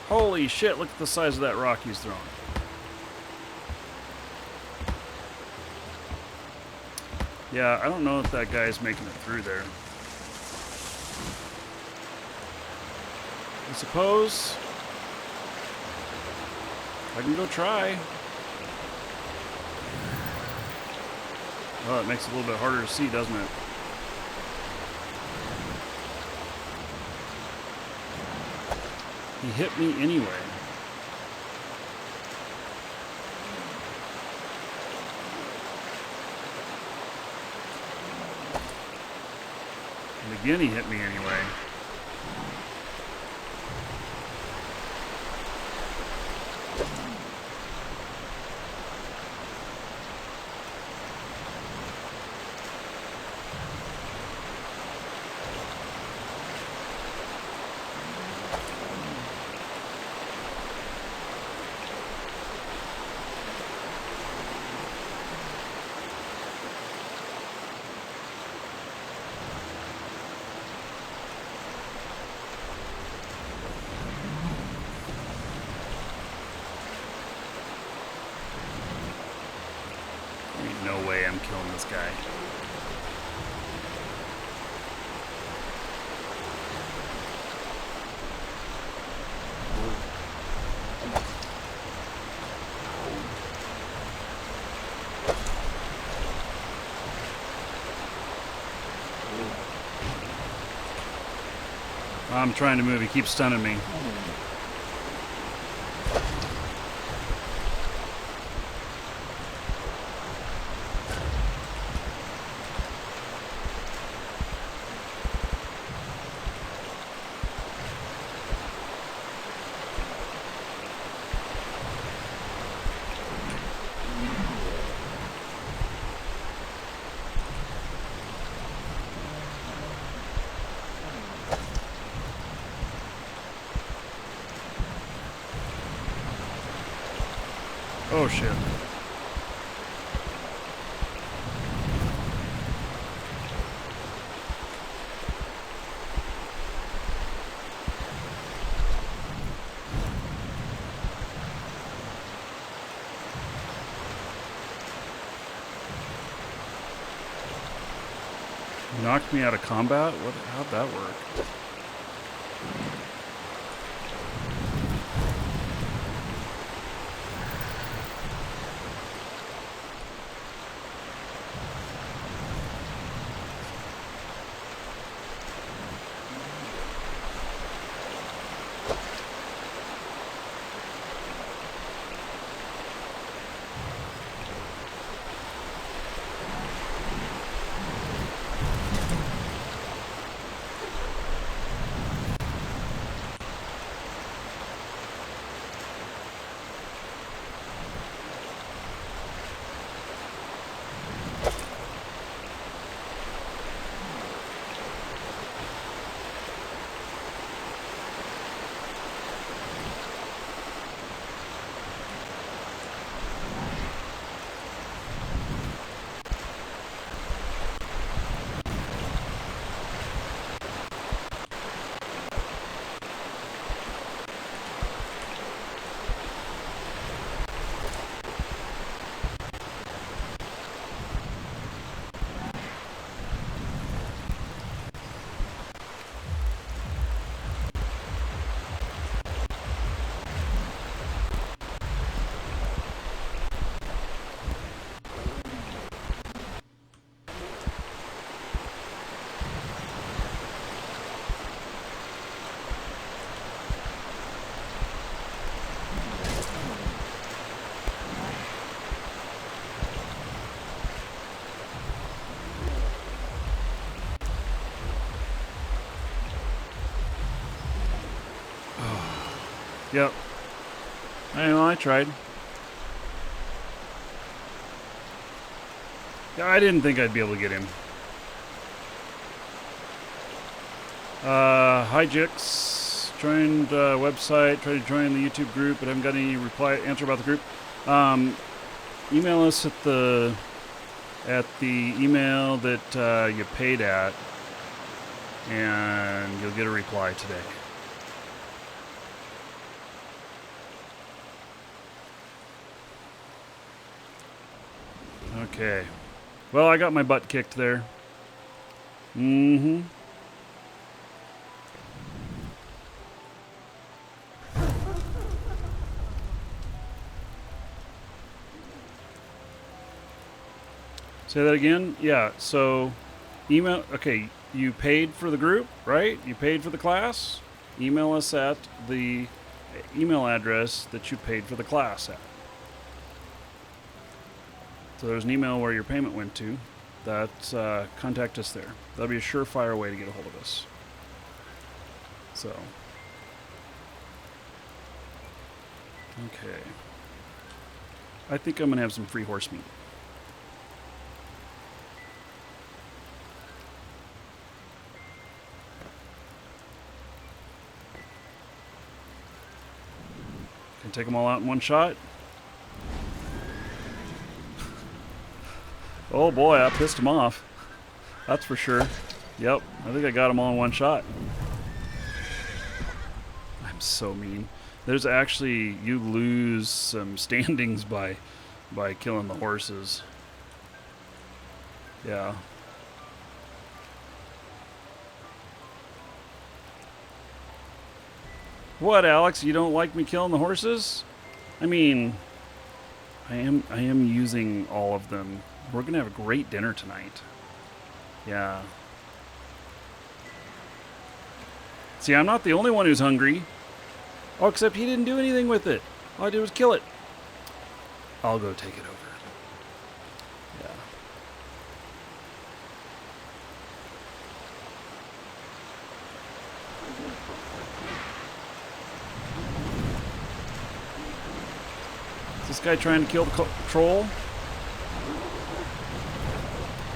Holy shit, look at the size of that rock he's throwing. Yeah, I don't know if that guy's making it through there. I suppose I can go try. Oh, it makes it a little bit harder to see, doesn't it? He hit me anyway. And again, he hit me anyway. No way I'm killing this guy. I'm trying to move. He keeps stunning me. Oh shit. Knocked me out of combat? How'd that work? Yep. I know, I tried. Yeah, I didn't think I'd be able to get him. Hi Jix. Joined website, tried to join the YouTube group, but haven't got any answer about the group. Email us at the email that you paid at, and you'll get a reply today. Okay. Well, I got my butt kicked there. Mm-hmm. Say that again? Yeah, so email, okay, you paid for the group, right? You paid for the class? Email us at the email address that you paid for the class at. So there's an email where your payment went to. That's, contact us there. That'll be a surefire way to get a hold of us. So. Okay. I think I'm going to have some free horse meat. Can take them all out in one shot. Oh boy, I pissed him off. That's for sure. Yep, I think I got them all in one shot. I'm so mean. There's actually, you lose some standings by killing the horses. Yeah. What, Alex? You don't like me killing the horses? I mean, I am using all of them. We're gonna have a great dinner tonight. Yeah. See, I'm not the only one who's hungry. Oh, except he didn't do anything with it. All I did was kill it. I'll go take it over. Yeah. Is this guy trying to kill the troll?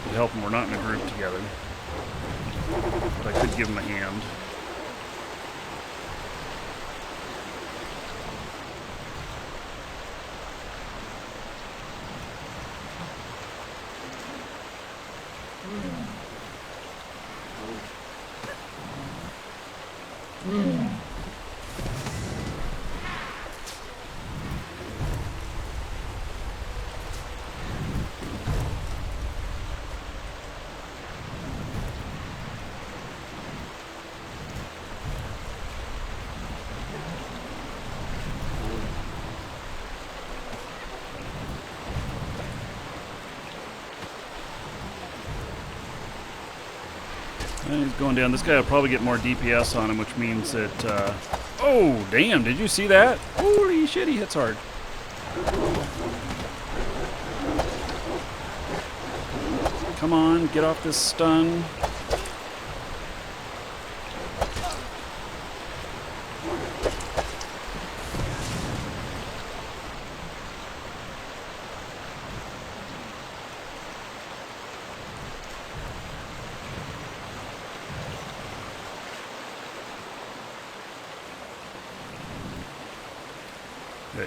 Could help him. We're not in a group together. But I could give him a hand. And he's going down. This guy will probably get more DPS on him, which means that... oh, damn. Did you see that? Holy shit, he hits hard. Come on, get off this stun.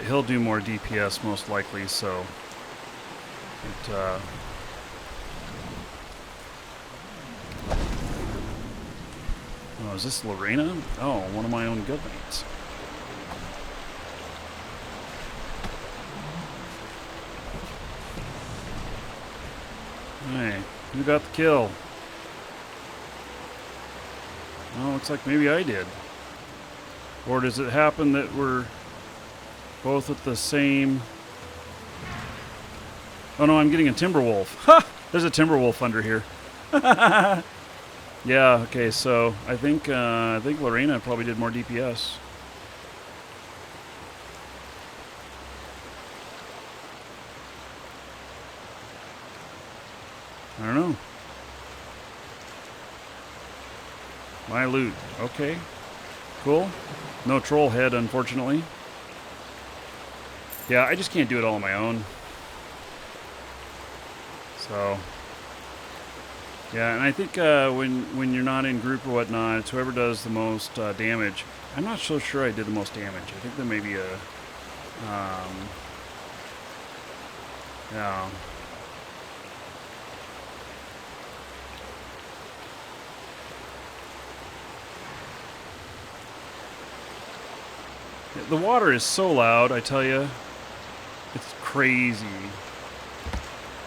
He'll do more DPS most likely, so it, oh, is this Lorena? Oh, one of my own guildmates. Hey, who got the kill? Oh, looks like maybe I did. Or does it happen that we're both at the same... Oh no, I'm getting a Timberwolf. Ha! There's a Timberwolf under here. Yeah, okay, so I think Lorena probably did more DPS. I don't know. My loot. Okay. Cool. No troll head, unfortunately. Yeah, I just can't do it all on my own. So, yeah, and I think when you're not in group or whatnot, it's whoever does the most damage. I'm not so sure I did the most damage. I think there may be a... yeah. The water is so loud, I tell you. It's crazy.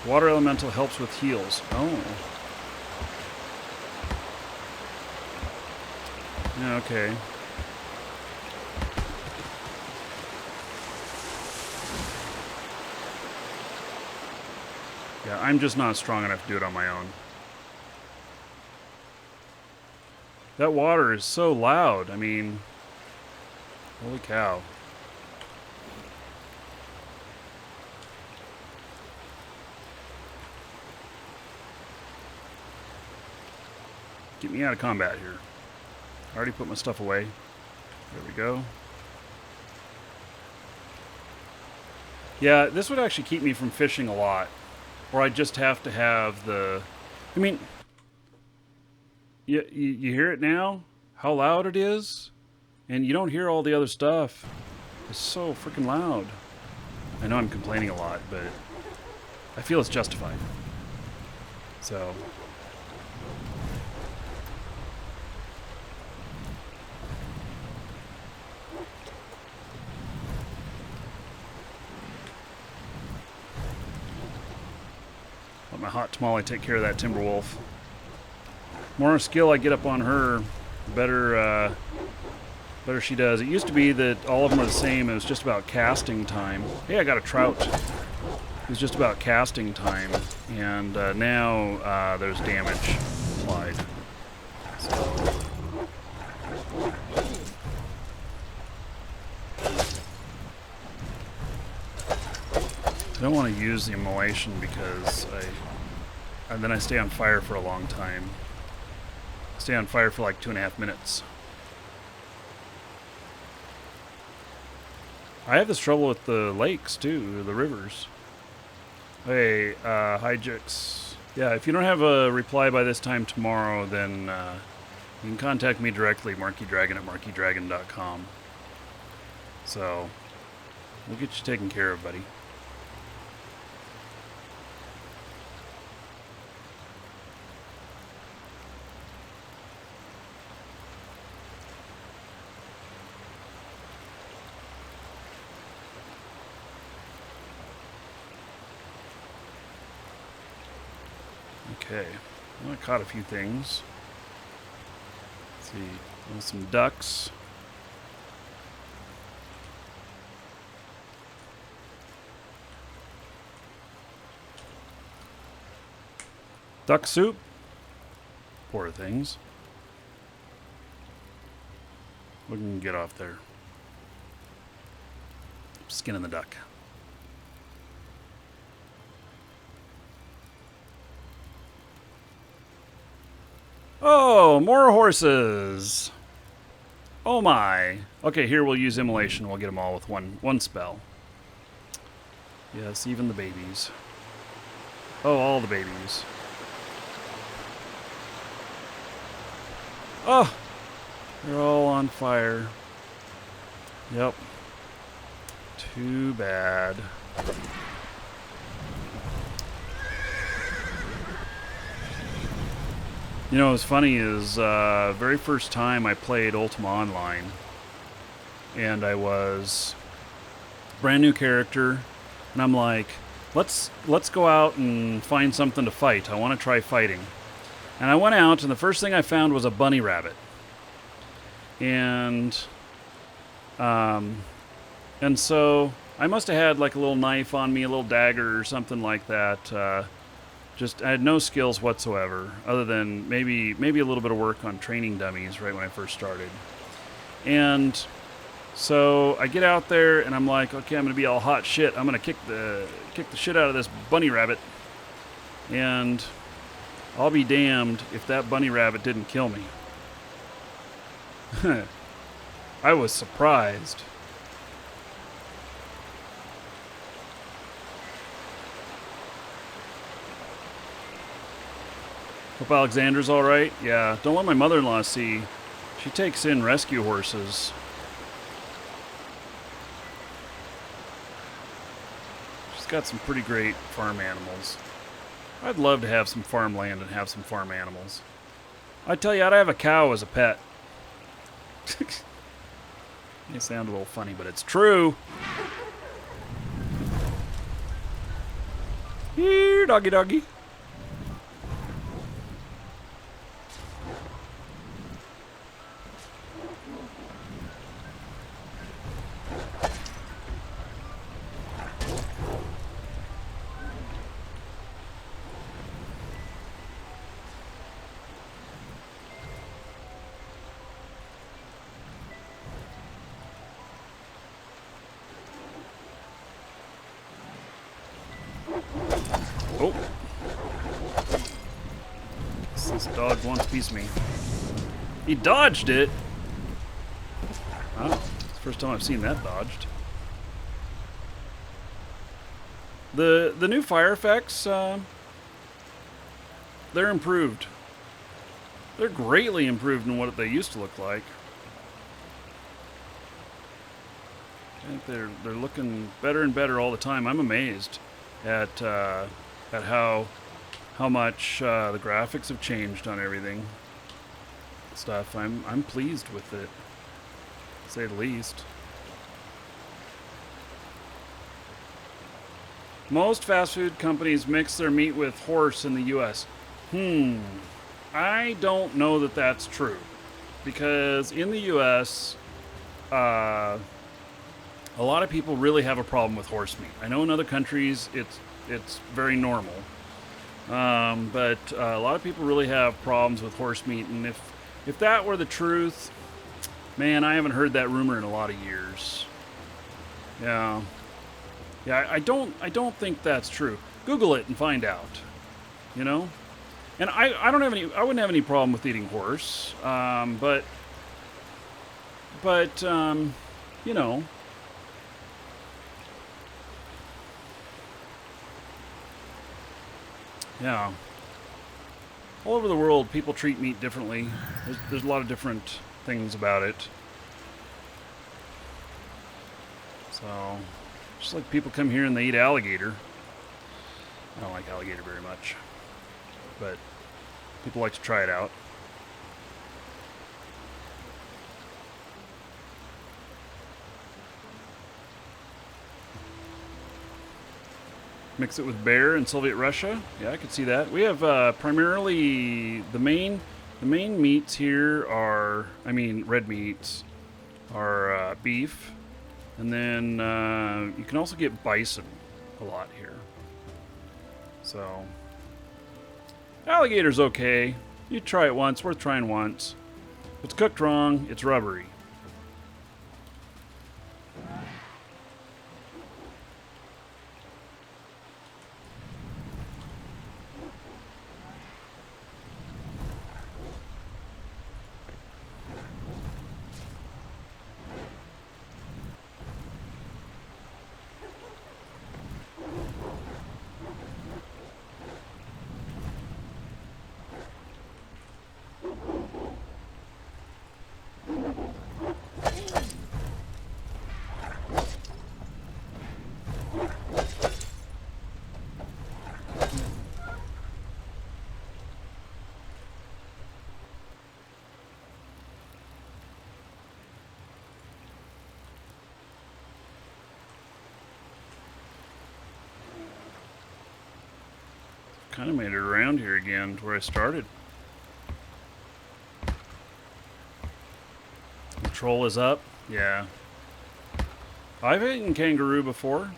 Water elemental helps with heals. Oh. Yeah, okay. Yeah, I'm just not strong enough to do it on my own. That water is so loud. I mean, holy cow. Get me out of combat here. I already put my stuff away. There we go. Yeah, this would actually keep me from fishing a lot. Or I just have to have the... I mean... You hear it now? How loud it is? And you don't hear all the other stuff. It's so freaking loud. I know I'm complaining a lot, but... I feel it's justified. So... Let my hot tamale take care of that timber wolf. More skill I get up on her, better she does. It used to be that all of them were the same. It was just about casting time. Hey, I got a trout. It was just about casting time, and now there's damage applied. So. I don't want to use the immolation because and then I stay on fire for a long time. Stay on fire for like 2.5 minutes. I have this trouble with the lakes too, the rivers. Hey, Hijix. Yeah, if you don't have a reply by this time tomorrow, then you can contact me directly, MarkeeDragon at markeedragon.com. So, we'll get you taken care of, buddy. Okay, well, I caught a few things. Let's see, there's some ducks. Duck soup. Poor things. We can get off there. Skinning the duck. Oh, more horses. Oh my. Okay, here we'll use immolation. We'll get them all with one spell. Yes, even the babies. Oh, all the babies. Oh, they're all on fire. Yep. Too bad. You know, what's funny is very first time I played Ultima Online, and I was brand new character, and I'm like, let's go out and find something to fight. I want to try fighting. And I went out, and the first thing I found was a bunny rabbit. And so I must have had like a little knife on me, a little dagger or something like that. Just I had no skills whatsoever, other than maybe a little bit of work on training dummies right when I first started. And so I get out there, and I'm like, okay, I'm gonna be all hot shit. I'm gonna kick the shit out of this bunny rabbit, and I'll be damned if that bunny rabbit didn't kill me. I was surprised. Hope Alexander's alright. Yeah, don't let my mother-in-law see. She takes in rescue horses. She's got some pretty great farm animals. I'd love to have some farmland and have some farm animals. I tell you, I'd have a cow as a pet. May sound a little funny, but it's true. Here, doggy doggy. Oh. This dog wants a piece of me. He dodged it. Wow. It's the first time I've seen that dodged. The new fire effects, they're improved. They're greatly improved in what they used to look like. I think they're looking better and better all the time. I'm amazed at how much the graphics have changed on everything. Stuff. I'm pleased with it, to say the least. Most fast food companies mix their meat with horse in the U.S. I don't know that that's true, because in the U.S., a lot of people really have a problem with horse meat. I know in other countries it's very normal, but a lot of people really have problems with horse meat. And if that were the truth, man, I haven't heard that rumor in a lot of years. Yeah, I don't think that's true. Google it and find out. You know, and I wouldn't have any problem with eating horse, but you know. Yeah. All over the world, people treat meat differently. There's a lot of different things about it. So, just like people come here and they eat alligator. I don't like alligator very much, but people like to try it out. Mix it with bear in Soviet Russia. Yeah, I could see that. We have primarily the main meats here are, red meats are beef, and then you can also get bison a lot here. So alligator's okay. You try it once, worth trying once. If it's cooked wrong, it's rubbery. Kind of made it around here again to where I started. The troll is up. Yeah. I've eaten kangaroo before.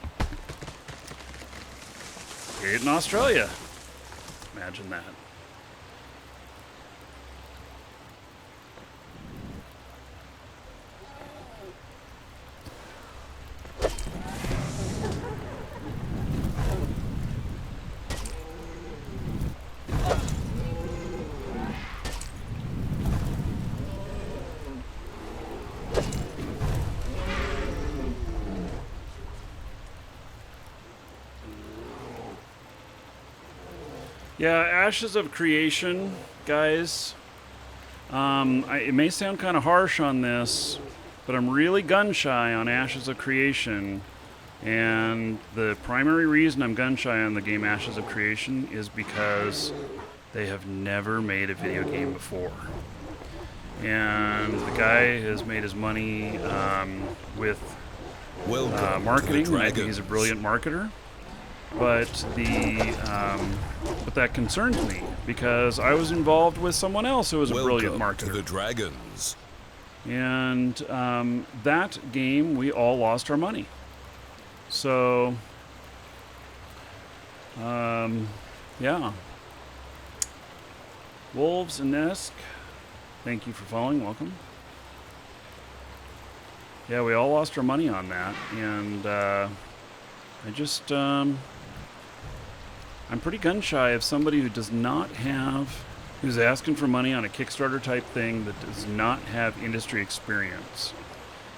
Ate it in Australia. Imagine that. Yeah, Ashes of Creation, guys. It may sound kind of harsh on this, but I'm really gun shy on Ashes of Creation. And the primary reason I'm gun shy on the game Ashes of Creation is because they have never made a video game before. And the guy has made his money with marketing, and I think he's a brilliant marketer. But but that concerns me because I was involved with someone else who was a brilliant marketer. To the Dragons. And that game, we all lost our money. So, yeah. Wolves and Nesk, thank you for following. Welcome. Yeah, we all lost our money on that, and I just I'm pretty gun shy of somebody who does not have, who's asking for money on a Kickstarter type thing that does not have industry experience.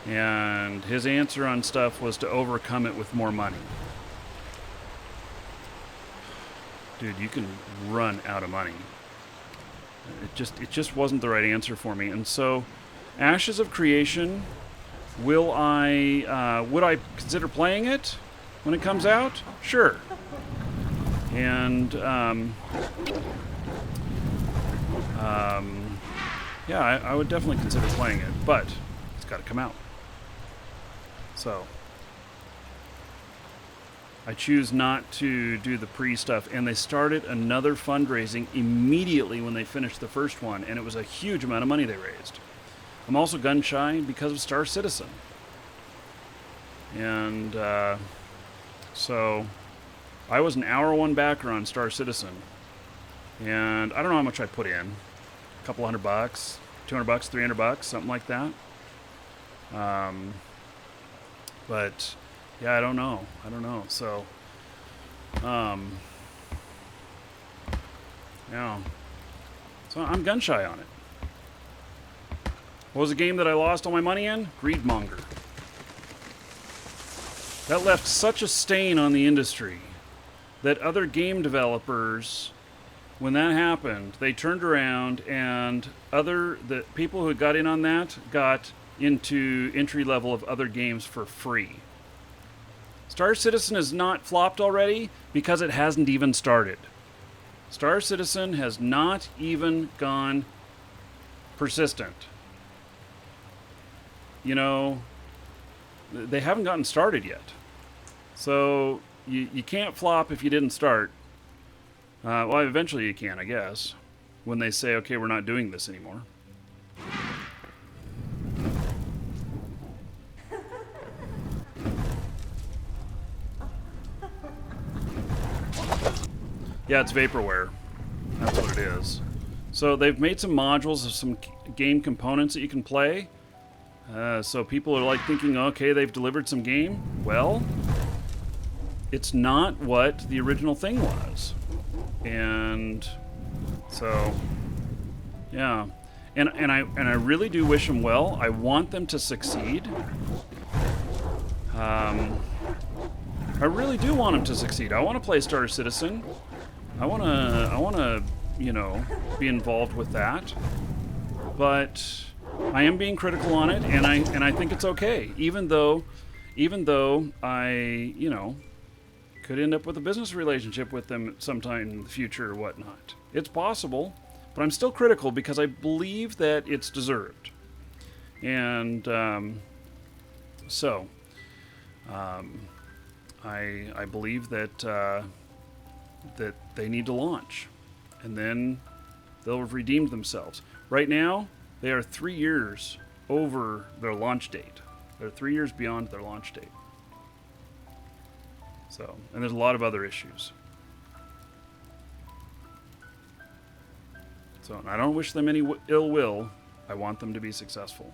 And his answer on stuff was to overcome it with more money. Dude, you can run out of money. It just wasn't the right answer for me. And so, Ashes of Creation, would I consider playing it when it comes out? Sure. And yeah, I would definitely consider playing it, but it's got to come out. So I choose not to do the pre-stuff, and they started another fundraising immediately when they finished the first one, and it was a huge amount of money they raised. I'm also gun shy because of Star Citizen, and so I was an hour one backer on Star Citizen, and I don't know how much I put in, a couple $100, $200, $300, something like that. But yeah, I don't know. So, yeah. So I'm gun shy on it. What was the game that I lost all my money in? Greedmonger. That left such a stain on the industry that other game developers, when that happened, they turned around and the people who got in on that got into entry level of other games for free. Star Citizen has not flopped already because it hasn't even started. Star Citizen has not even gone persistent. You know, they haven't gotten started yet. So you can't flop if you didn't start. Well, eventually you can, I guess, when they say, okay, we're not doing this anymore. Yeah, it's vaporware. That's what it is. So they've made some modules of some game components that you can play. So people are like thinking, okay, they've delivered some game. Well, it's not what the original thing was. And so, yeah. And I really do wish them well. I want them to succeed. I really do want them to succeed. I want to play Star Citizen. I want to, be involved with that. But I am being critical on it, and I think it's okay. Even though I, could end up with a business relationship with them sometime in the future or whatnot. It's possible, but I'm still critical because I believe that it's deserved. And I believe that that they need to launch, and then they'll have redeemed themselves. Right now, they are 3 years over their launch date. They're 3 years beyond their launch date. So, and there's a lot of other issues. So, I don't wish them any ill will. I want them to be successful.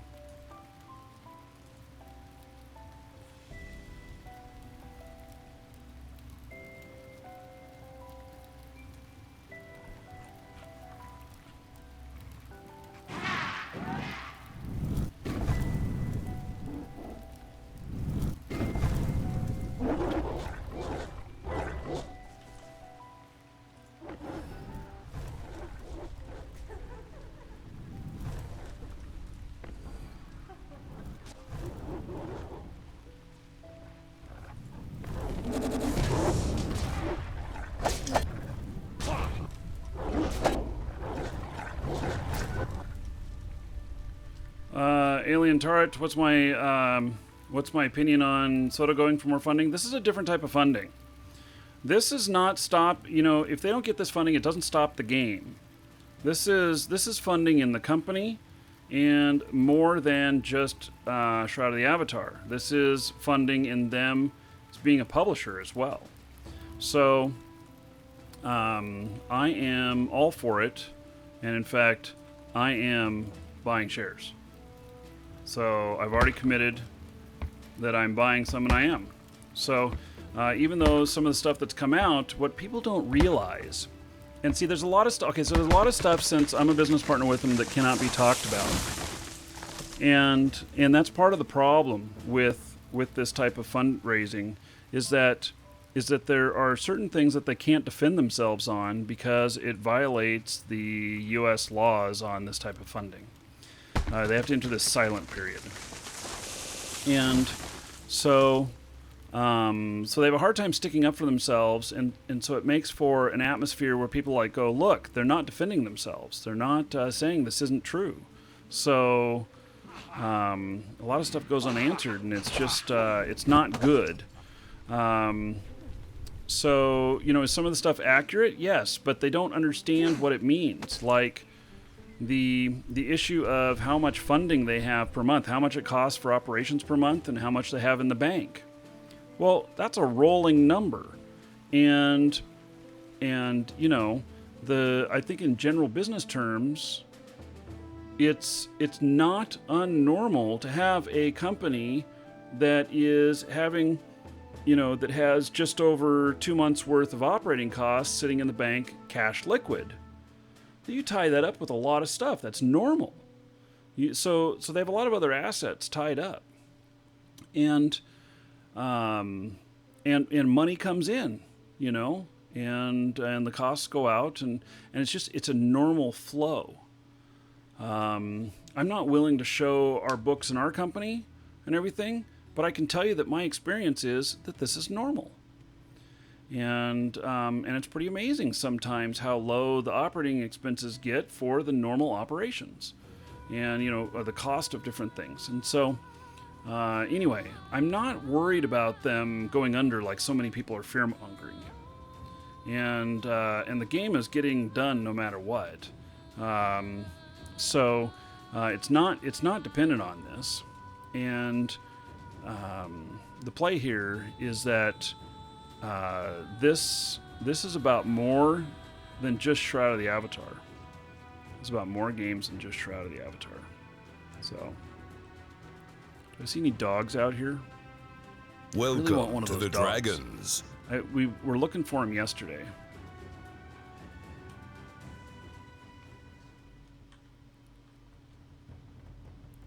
Alien Turret, what's my opinion on SotA going for more funding? This is a different type of funding. This is not stop, if they don't get this funding, it doesn't stop the game. This is funding in the company and more than just Shroud of the Avatar. This is funding in them as being a publisher as well. So I am all for it, and in fact, I am buying shares. So I've already committed that I'm buying some, and I am. So even though some of the stuff that's come out, what people don't realize, and see, there's a lot of stuff. Okay, so there's a lot of stuff, since I'm a business partner with them, that cannot be talked about, and that's part of the problem with this type of fundraising is that there are certain things that they can't defend themselves on because it violates the U.S. laws on this type of funding. They have to enter this silent period, and so they have a hard time sticking up for themselves, and so it makes for an atmosphere where people go, look, they're not defending themselves. They're not saying this isn't true. So a lot of stuff goes unanswered, and it's just it's not good. So is some of the stuff accurate? Yes, but they don't understand what it means. Like the issue of how much funding they have per month, how much it costs for operations per month, and how much they have in the bank. Well, that's a rolling number, and I think in general business terms, it's not unnormal to have a company that is having, that has just over 2 months worth of operating costs sitting in the bank, cash liquid. You tie that up with a lot of stuff. That's normal. So they have a lot of other assets tied up, and money comes in, and the costs go out, and it's a normal flow. I'm not willing to show our books in our company and everything, but I can tell you that my experience is that this is normal. And it's pretty amazing sometimes how low the operating expenses get for the normal operations, and the cost of different things. And so anyway, I'm not worried about them going under like so many people are fear-mongering. And the game is getting done no matter what. So it's not dependent on this. And the play here is that this is about more than just Shroud of the Avatar. It's about more games than just Shroud of the Avatar. So, do I see any dogs out here? Welcome really want one of to those the dogs. Dragons. We were looking for him yesterday.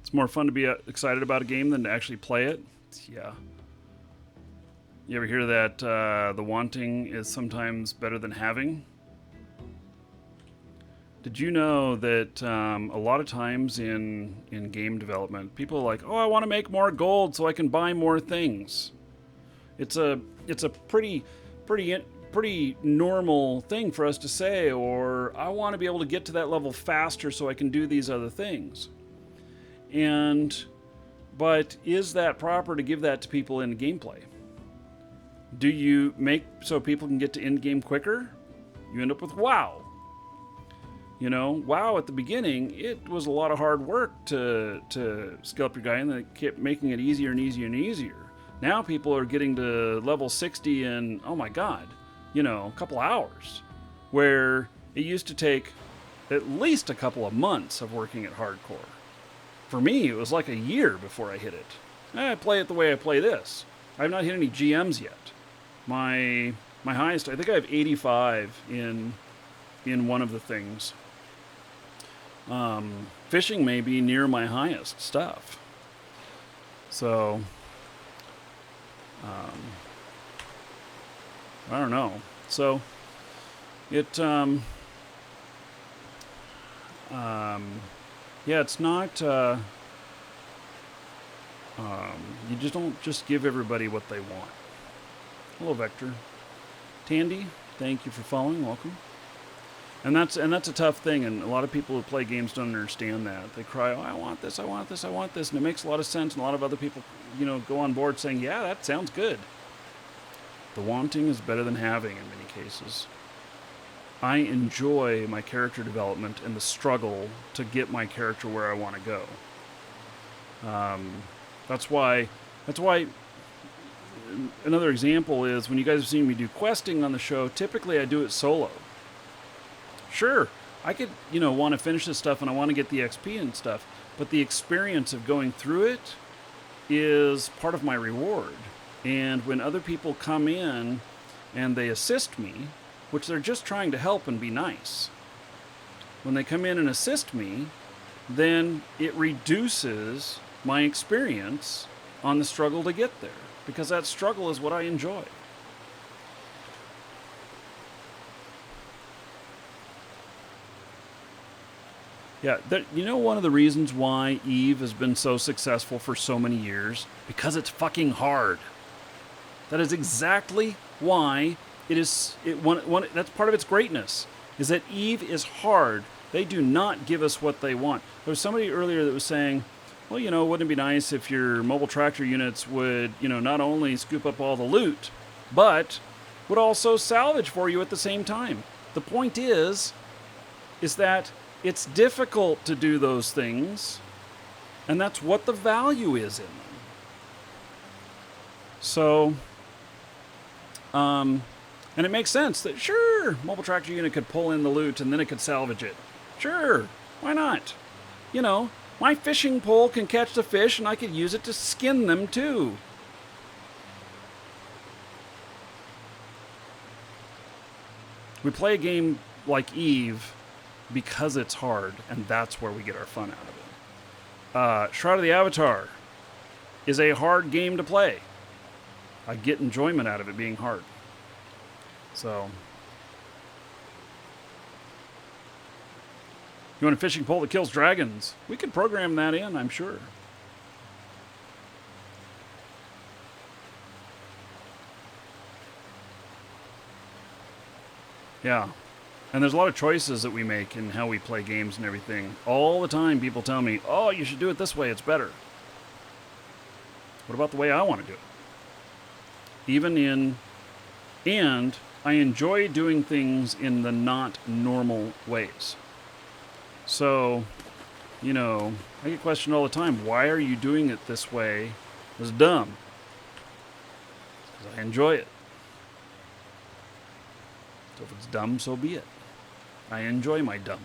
It's more fun to be excited about a game than to actually play it. Yeah. You ever hear that the wanting is sometimes better than having? Did you know that a lot of times in game development, people are like, oh, I want to make more gold so I can buy more things. It's a pretty normal thing for us to say, or I want to be able to get to that level faster so I can do these other things. But is that proper to give that to people in gameplay? Do you make so people can get to end game quicker? You end up with WoW. WoW at the beginning, it was a lot of hard work to scale up your guy, and they kept making it easier and easier and easier. Now people are getting to level 60 in, oh my god, a couple hours. Where it used to take at least a couple of months of working at hardcore. For me, it was like a year before I hit it. I play it the way I play this. I've not hit any GMs yet. My highest, I think I have 85 in one of the things. Fishing may be near my highest stuff. So, I don't know. So, it, yeah, it's not, you just don't just give everybody what they want. Hello, Vector. Tandy, thank you for following. Welcome. And that's a tough thing, and a lot of people who play games don't understand that. They cry, "Oh, I want this, I want this, I want this," and it makes a lot of sense. And a lot of other people, go on board saying, "Yeah, that sounds good." The wanting is better than having in many cases. I enjoy my character development and the struggle to get my character where I want to go. That's why. Another example is when you guys have seen me do questing on the show. Typically, I do it solo. Sure, I could, want to finish this stuff and I want to get the XP and stuff, but the experience of going through it is part of my reward. And when other people come in and they assist me, which they're just trying to help and be nice, when they come in and assist me, then it reduces my experience on the struggle to get there, because that struggle is what I enjoy. Yeah, one of the reasons why Eve has been so successful for so many years? Because it's fucking hard. That is exactly why it is. That's part of its greatness, is that Eve is hard. They do not give us what they want. There was somebody earlier that was saying, well, wouldn't it be nice if your mobile tractor units would, not only scoop up all the loot, but would also salvage for you at the same time. The point is that it's difficult to do those things, and that's what the value is in them. So, and it makes sense that, sure, mobile tractor unit could pull in the loot and then it could salvage it. Sure, why not? My fishing pole can catch the fish and I could use it to skin them too. We play a game like Eve because it's hard, and that's where we get our fun out of it. Shroud of the Avatar is a hard game to play. I get enjoyment out of it being hard. So, you want a fishing pole that kills dragons? We could program that in, I'm sure. Yeah. And there's a lot of choices that we make in how we play games and everything. All the time people tell me, oh, you should do it this way, it's better. What about the way I want to do it? And I enjoy doing things in the not normal ways. So, I get questioned all the time, why are you doing it this way? It's dumb. Because I enjoy it. So if it's dumb, so be it. I enjoy my dumb.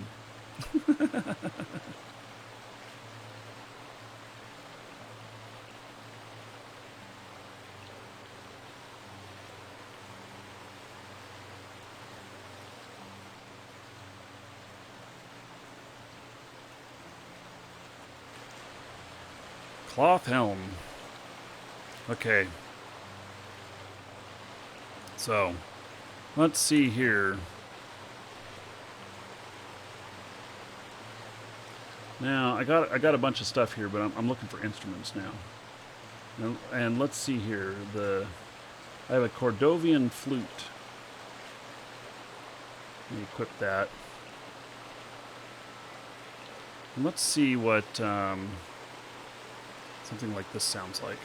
Cloth helm. Okay. So, let's see here. Now, I got a bunch of stuff here, but I'm looking for instruments now. And let's see here. I have a Cordovian flute. Let me equip that. And let's see what something like this sounds like.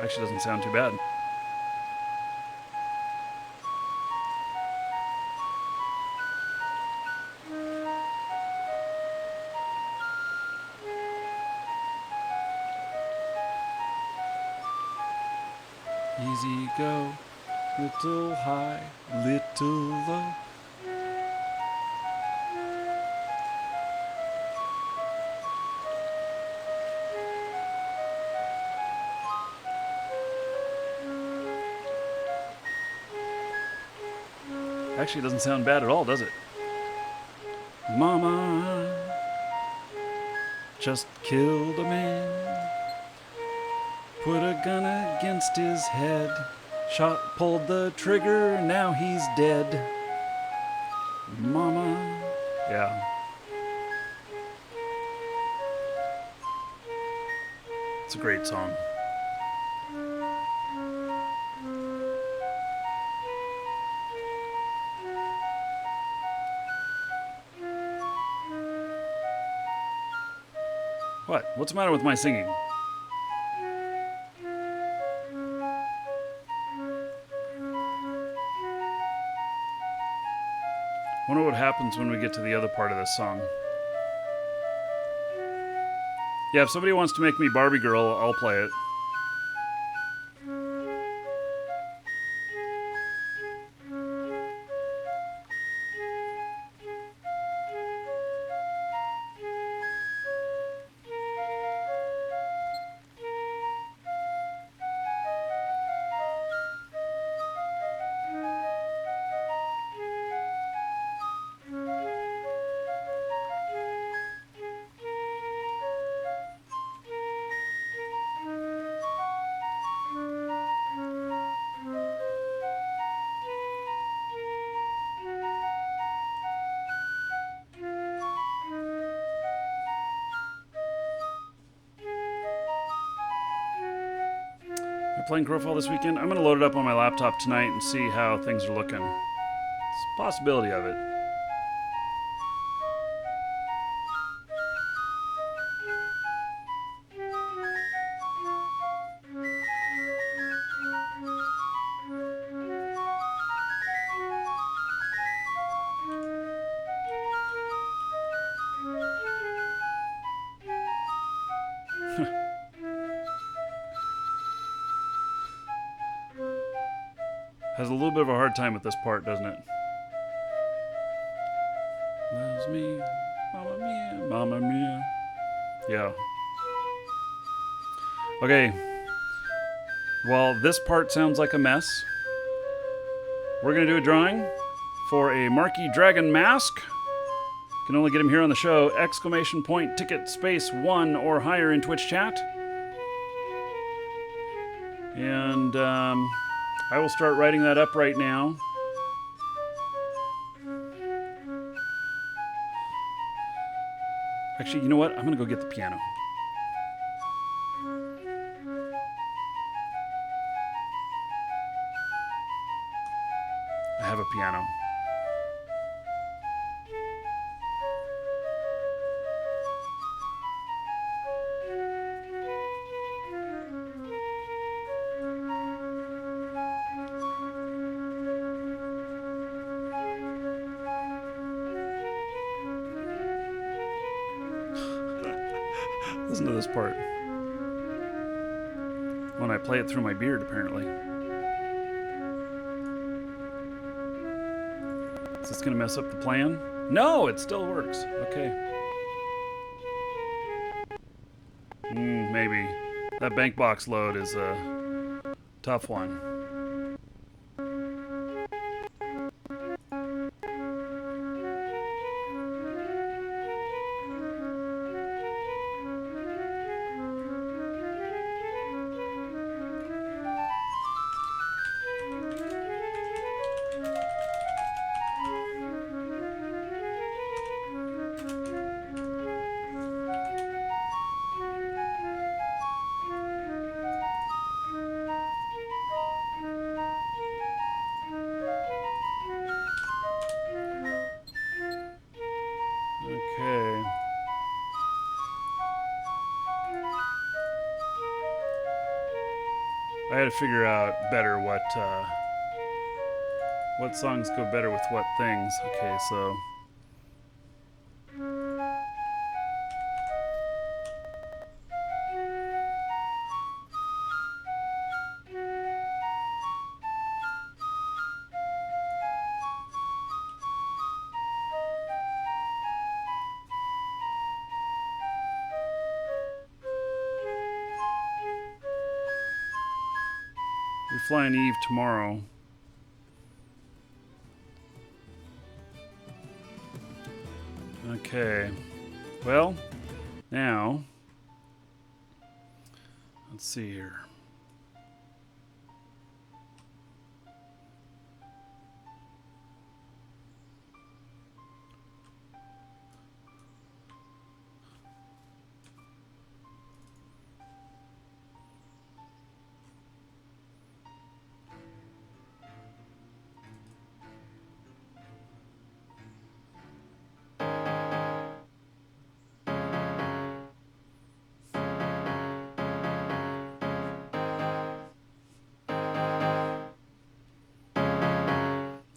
Actually doesn't sound too bad. Easy go, little high, little low. Actually, it doesn't sound bad at all, does it? Mama just killed a man, put a gun against his head. Shot, pulled the trigger, now he's dead. Mama. Yeah. It's a great song. What? What's the matter with my singing? Wonder what happens when we get to the other part of this song. Yeah, if somebody wants to make me Barbie Girl, I'll play it. Playing Crowfall this weekend. I'm going to load it up on my laptop tonight and see how things are looking. It's a possibility of it. Has a little bit of a hard time with this part, doesn't it? Loves me, mamma mia, mamma mia. Yeah. Okay. Well, this part sounds like a mess. We're going to do a drawing for a Markee Dragon Mask. You can only get him here on the show. Exclamation point, ticket, space, 1 or higher in Twitch chat. And, I will start writing that up right now. Actually, you know what? I'm going to go get the piano. I have a piano. Listen to this part. When I play it through my beard, apparently. Is this going to mess up the plan? No, it still works. Okay. Maybe. That bank box load is a tough one. I had to figure out better what songs go better with what things. Okay, so we fly in Eve tomorrow. Okay. Well, now, let's see here.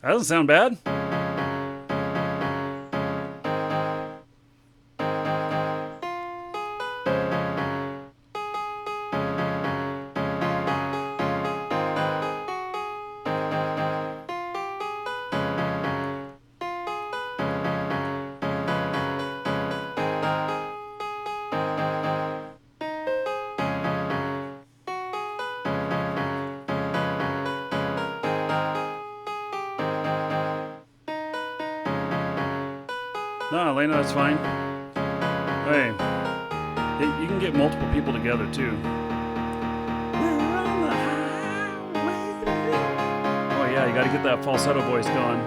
That doesn't sound bad. No, Elena, that's fine. Hey, you can get multiple people together too. Oh yeah, you got to get that falsetto voice going.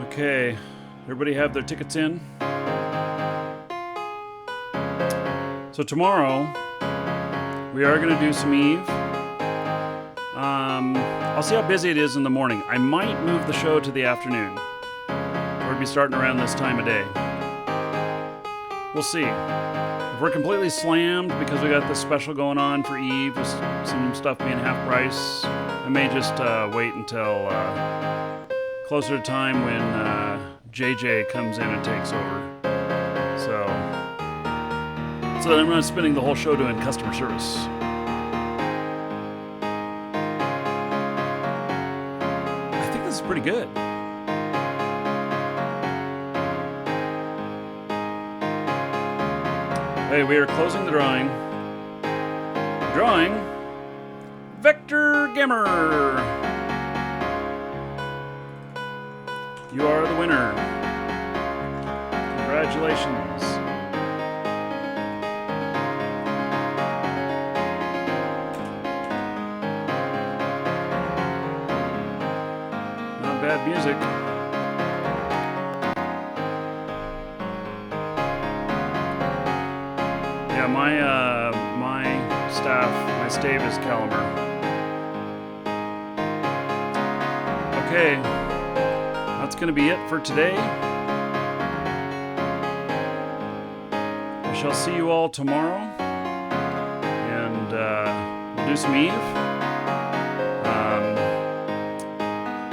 Okay, everybody have their tickets in? So tomorrow, we are going to do some Eve. I'll see how busy it is in the morning. I might move the show to the afternoon. We'll be starting around this time of day. We'll see. If we're completely slammed because we got this special going on for Eve with some stuff being half price, I may just wait until closer to time when JJ comes in and takes over. So that I'm not spending the whole show doing customer service. I think this is pretty good. Hey, we are closing the drawing. Drawing Vector Gamer. You are the winner. Congratulations. Bad music. Yeah, my stave is Caliber. Okay, that's gonna be it for today. I shall see you all tomorrow, and we'll do some Eve.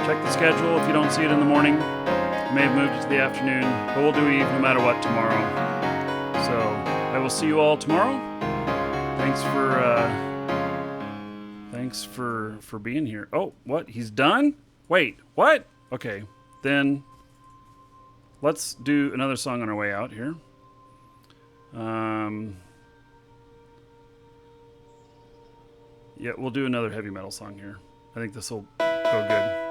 Check the schedule if you don't see it in the morning. May have moved it to the afternoon, but we'll do Eve no matter what tomorrow. So I will see you all tomorrow. Thanks for being here. Oh, what? He's done? Wait, what? Okay, then let's do another song on our way out here. Yeah, we'll do another heavy metal song here. I think this will go good.